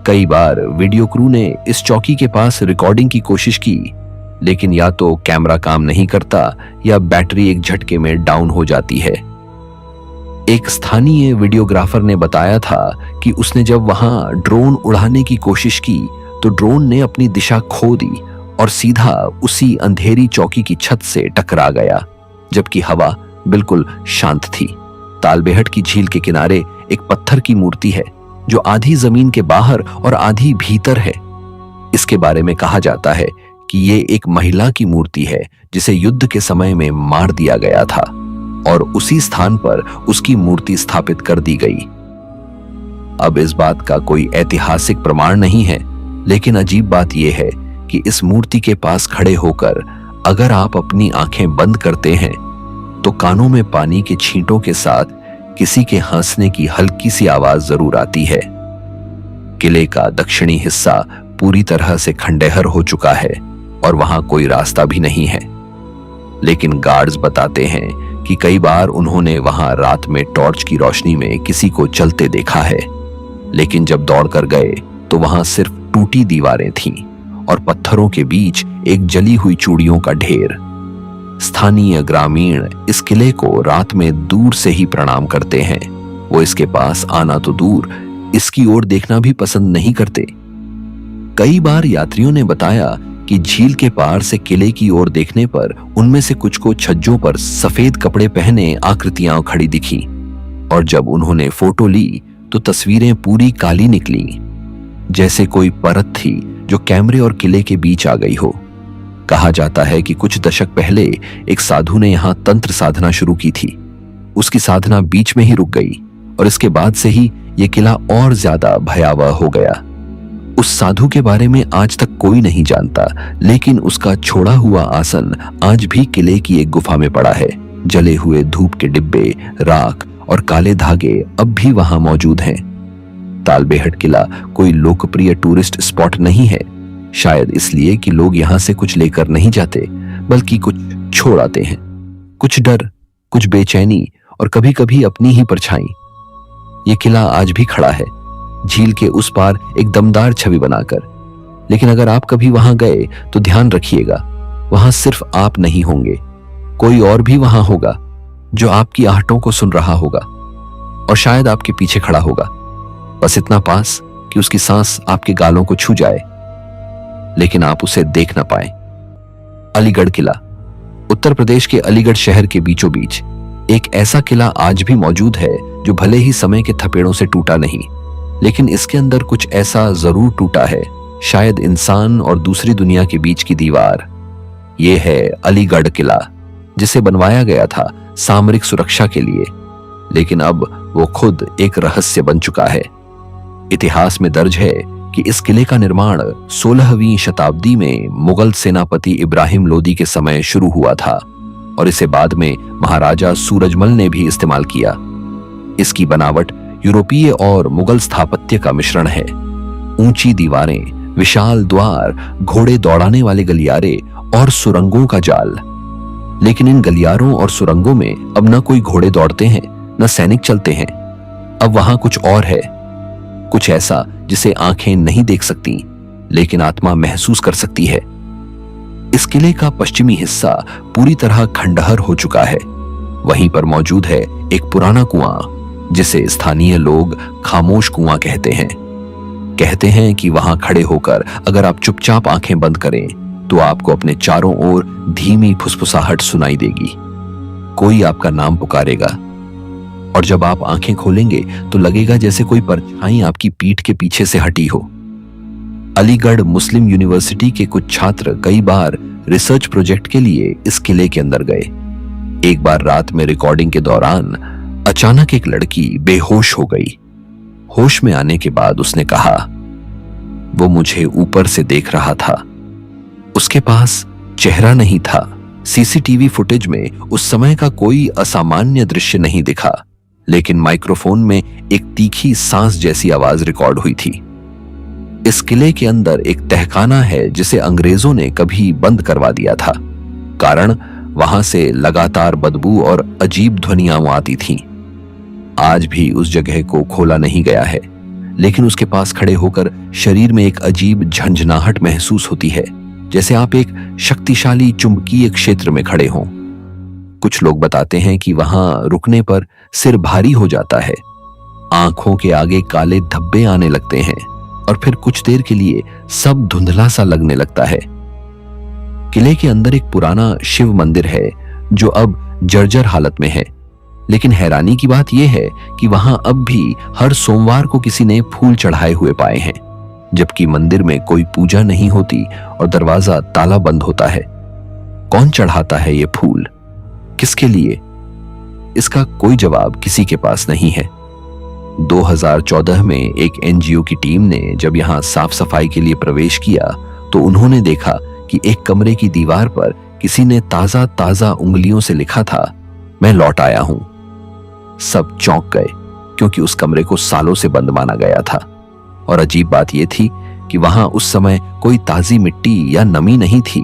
कई बार वीडियो क्रू ने इस चौकी के पास रिकॉर्डिंग की कोशिश की, लेकिन या तो कैमरा काम नहीं करता या बैटरी एक झटके में डाउन हो जाती है। एक स्थानीय वीडियोग्राफर ने बताया था कि उसने जब वहां ड्रोन उड़ाने की कोशिश की तो ड्रोन ने अपनी दिशा खो दी और सीधा उसी अंधेरी चौकी की छत से टकरा गया, जबकि हवा बिल्कुल शांत थी। तालबेहट की झील के किनारे एक पत्थर की मूर्ति है जो आधी जमीन के बाहर और आधी भीतर है। इसके बारे में कहा जाता है कि ये एक महिला की मूर्ति है जिसे युद्ध के समय में मार दिया गया था और उसी स्थान पर उसकी मूर्ति स्थापित कर दी गई। अब इस बात का कोई ऐतिहासिक प्रमाण नहीं है, लेकिन अजीब बात यह है कि इस मूर्ति के पास खड़े होकर अगर आप अपनी आंखें बंद करते हैं तो कानों में पानी के छींटों के साथ किसी के हंसने की हल्की सी आवाज जरूर आती है। किले का दक्षिणी हिस्सा पूरी तरह से खंडहर हो चुका है और वहां कोई रास्ता भी नहीं है, लेकिन गार्ड्स बताते हैं कि कई बार उन्होंने वहां रात में टॉर्च की रोशनी में किसी को चलते देखा है, लेकिन जब दौड़कर गए तो वहां सिर्फ टूटी दीवारें थीं और पत्थरों के बीच एक जली हुई चूड़ियों का ढेर। स्थानीय ग्रामीण इस किले को रात में दूर से ही प्रणाम करते हैं। वो इसके पास आना तो दूर, इसकी ओर देखना भी पसंद नहीं करते। कई बार यात्रियों ने बताया कि झील के पार से किले की ओर देखने पर उनमें से कुछ को छज्जों पर सफेद कपड़े पहने आकृतियां खड़ी दिखी, और जब उन्होंने फोटो ली तो तस्वीरें पूरी काली निकली, जैसे कोई परत थी जो कैमरे और किले के बीच आ गई हो। कहा जाता है कि कुछ दशक पहले एक साधु ने यहां तंत्र साधना शुरू की थी। उसकी साधना बीच में ही रुक गई और इसके बाद से ही यह किला और ज्यादा भयावह हो गया। उस साधु के बारे में आज तक कोई नहीं जानता, लेकिन उसका छोड़ा हुआ आसन आज भी किले की एक गुफा में पड़ा है। जले हुए धूप के डिब्बे, राख और काले धागे अब भी वहां मौजूद हैं। तालबेहट किला कोई लोकप्रिय टूरिस्ट स्पॉट नहीं है, शायद इसलिए कि लोग यहां से कुछ लेकर नहीं जाते, बल्कि कुछ छोड़ आते हैं। कुछ डर, कुछ बेचैनी और कभी कभी अपनी ही परछाई। ये किला आज भी खड़ा है, झील के उस पार एक दमदार छवि बनाकर। लेकिन अगर आप कभी वहां गए तो ध्यान रखिएगा, वहां सिर्फ आप नहीं होंगे, कोई और भी वहां होगा जो आपकी आहटों को सुन रहा होगा और शायद आपके पीछे खड़ा होगा, बस इतना पास कि उसकी सांस आपके गालों को छू जाए, लेकिन आप उसे देख ना पाए। अलीगढ़ किला उत्तर प्रदेश के अलीगढ़ शहर के बीचों बीच एक ऐसा किला आज भी मौजूद है जो भले ही समय के थपेड़ों से टूटा नहीं, लेकिन इसके अंदर कुछ ऐसा जरूर टूटा है, शायद इंसान और दूसरी दुनिया के बीच की दीवार। यह है अलीगढ़ किला, जिसे बनवाया गया था सामरिक सुरक्षा के लिए, लेकिन अब वो खुद एक रहस्य बन चुका है। इतिहास में दर्ज है कि इस किले का निर्माण 16वीं शताब्दी में मुगल सेनापति इब्राहिम लोदी के समय शुरू हुआ था और इसे बाद में महाराजा सूरजमल ने भी इस्तेमाल किया। इसकी बनावट यूरोपीय और मुगल स्थापत्य का मिश्रण है। ऊंची दीवारें, विशाल द्वार, घोड़े दौड़ाने वाले गलियारे और सुरंगों का जाल। लेकिन इन गलियारों और सुरंगों में अब न कोई घोड़े दौड़ते हैं, न सैनिक चलते हैं। अब वहां कुछ और है, कुछ ऐसा जिसे आंखें नहीं देख सकती, लेकिन आत्मा महसूस कर सकती है। इस किले का पश्चिमी हिस्सा पूरी तरह खंडहर हो चुका है। वहीं पर मौजूद है एक पुराना कुआं, जिसे स्थानीय लोग खामोश कुआं कहते हैं। कहते हैं कि वहां खड़े होकर अगर आप चुपचाप आंखें बंद करें तो आपको अपने चारों ओर धीमी फुसफुसाहट सुनाई देगी। कोई आपका नाम पुकारेगा और जब आप आंखें खोलेंगे तो लगेगा जैसे कोई परछाई आपकी पीठ के पीछे से हटी हो। अलीगढ़ मुस्लिम यूनिवर्सिटी के कुछ छात्र कई बार रिसर्च प्रोजेक्ट के लिए इस किले के अंदर गए। एक बार रात में रिकॉर्डिंग के दौरान अचानक एक लड़की बेहोश हो गई। होश में आने के बाद उसने कहा, वो मुझे ऊपर से देख रहा था। उसके पास चेहरा नहीं था। सीसीटीवी फुटेज में उस समय का कोई असामान्य दृश्य नहीं दिखा, लेकिन माइक्रोफोन में एक तीखी सांस जैसी आवाज रिकॉर्ड हुई थी। इस किले के अंदर एक तहखाना है जिसे अंग्रेजों ने कभी बंद करवा दिया था, कारण वहां से लगातार बदबू और अजीब ध्वनियां आती थीं। आज भी उस जगह को खोला नहीं गया है, लेकिन उसके पास खड़े होकर शरीर में एक अजीब झंझनाहट महसूस होती है, जैसे आप एक शक्तिशाली चुंबकीय क्षेत्र में खड़े हों। कुछ लोग बताते हैं कि वहां रुकने पर सिर भारी हो जाता है, आंखों के आगे काले धब्बे आने लगते हैं और फिर कुछ देर के लिए सब धुंधला सा लगने लगता है। किले के अंदर एक पुराना शिव मंदिर है जो अब जर्जर हालत में है, लेकिन हैरानी की बात यह है कि वहां अब भी हर सोमवार को किसी ने फूल चढ़ाए हुए पाए हैं, जबकि मंदिर में कोई पूजा नहीं होती और दरवाजा ताला बंद होता है। कौन चढ़ाता है ये फूल, किसके लिए? इसका कोई जवाब किसी के पास नहीं है। 2014 में एक एनजीओ की टीम ने जब यहां साफ सफाई के लिए प्रवेश किया तो उन्होंने देखा कि एक कमरे की दीवार पर किसी ने ताजा ताजा उंगलियों से लिखा था, मैं लौट आया हूं। सब चौंक गए क्योंकि उस कमरे को सालों से बंद माना गया था और अजीब बात यह थी कि वहां उस समय कोई ताजी मिट्टी या नमी नहीं थी।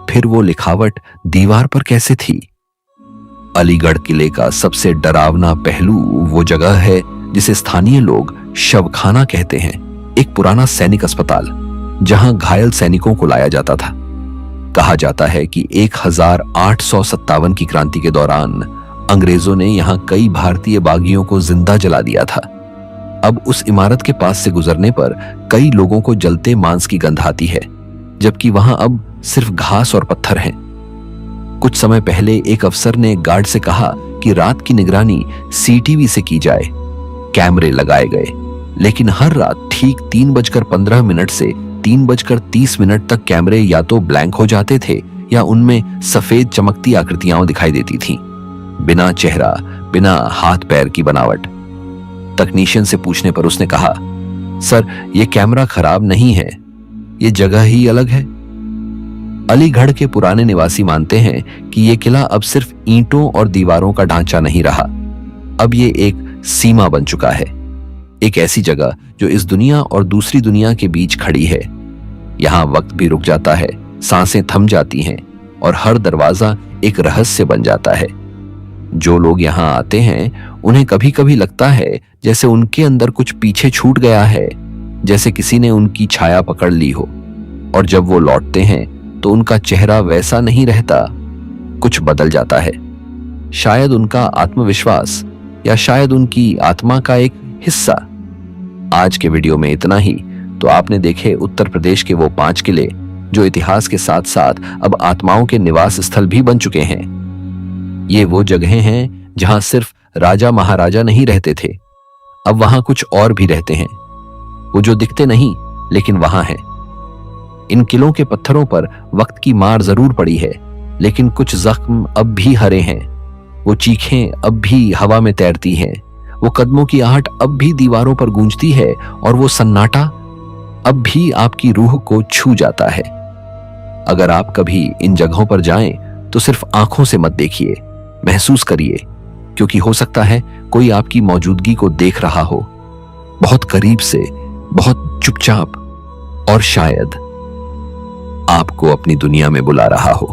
फिर वो लिखावट दीवार पर कैसे थी? अलीगढ़ किले का सबसे डरावना पहलू वो जगह है जिसे स्थानीय लोग शवखाना कहते हैं, एक पुराना सैनिक अस्पताल जहां घायल सैनिकों को लाया जाता था। कहा जाता है कि 1857 की क्रांति के दौरान अंग्रेजों ने यहां कई भारतीय बागियों को जिंदा जला दिया था। अब उस इमारत के पास से गुजरने पर कई लोगों को जलते मांस की गंध आती है, जबकि वहां अब सिर्फ घास और पत्थर हैं। कुछ समय पहले एक अफसर ने गार्ड से कहा कि रात की निगरानी सीटीवी से की जाए। कैमरे लगाए गए, लेकिन हर रात ठीक 3:15 से 3:30 तक कैमरे या तो ब्लैंक हो जाते थे या उनमें सफेद चमकती आकृतियां दिखाई देती थीं, बिना चेहरा, बिना हाथ पैर की बनावट। तकनीशियन से पूछने पर उसने कहा, सर ये कैमरा खराब नहीं है, ये जगह ही अलग है। अलीगढ़ के पुराने निवासी मानते हैं कि यह किला अब सिर्फ ईंटों और दीवारों का ढांचा नहीं रहा, अब ये एक सीमा बन चुका है, एक ऐसी जगह जो इस दुनिया और दूसरी दुनिया के बीच खड़ी है। यहां वक्त भी रुक जाता है, सांसें थम जाती हैं और हर दरवाजा एक रहस्य बन जाता है। जो लोग यहां आते हैं उन्हें कभी कभी लगता है जैसे उनके अंदर कुछ पीछे छूट गया है, जैसे किसी ने उनकी छाया पकड़ ली हो, और जब वो लौटते हैं तो उनका चेहरा वैसा नहीं रहता, कुछ बदल जाता है। शायद उनका आत्मविश्वास या शायद उनकी आत्मा का एक हिस्सा। आज के वीडियो में इतना ही। तो आपने देखे उत्तर प्रदेश के वो 5 किले जो इतिहास के साथ साथ अब आत्माओं के निवास स्थल भी बन चुके हैं। ये वो जगहें हैं जहां सिर्फ राजा महाराजा नहीं रहते थे, अब वहां कुछ और भी रहते हैं, वो जो दिखते नहीं लेकिन वहां हैं। इन किलों के पत्थरों पर वक्त की मार जरूर पड़ी है, लेकिन कुछ जख्म अब भी हरे हैं, वो चीखें अब भी हवा में तैरती हैं, वो कदमों की आहट अब भी दीवारों पर गूंजती है और वो सन्नाटा अब भी आपकी रूह को छू जाता है। अगर आप कभी इन जगहों पर जाएं तो सिर्फ आंखों से मत देखिए, महसूस करिए, क्योंकि हो सकता है कोई आपकी मौजूदगी को देख रहा हो, बहुत करीब से, बहुत चुपचाप, और शायद आपको अपनी दुनिया में बुला रहा हो।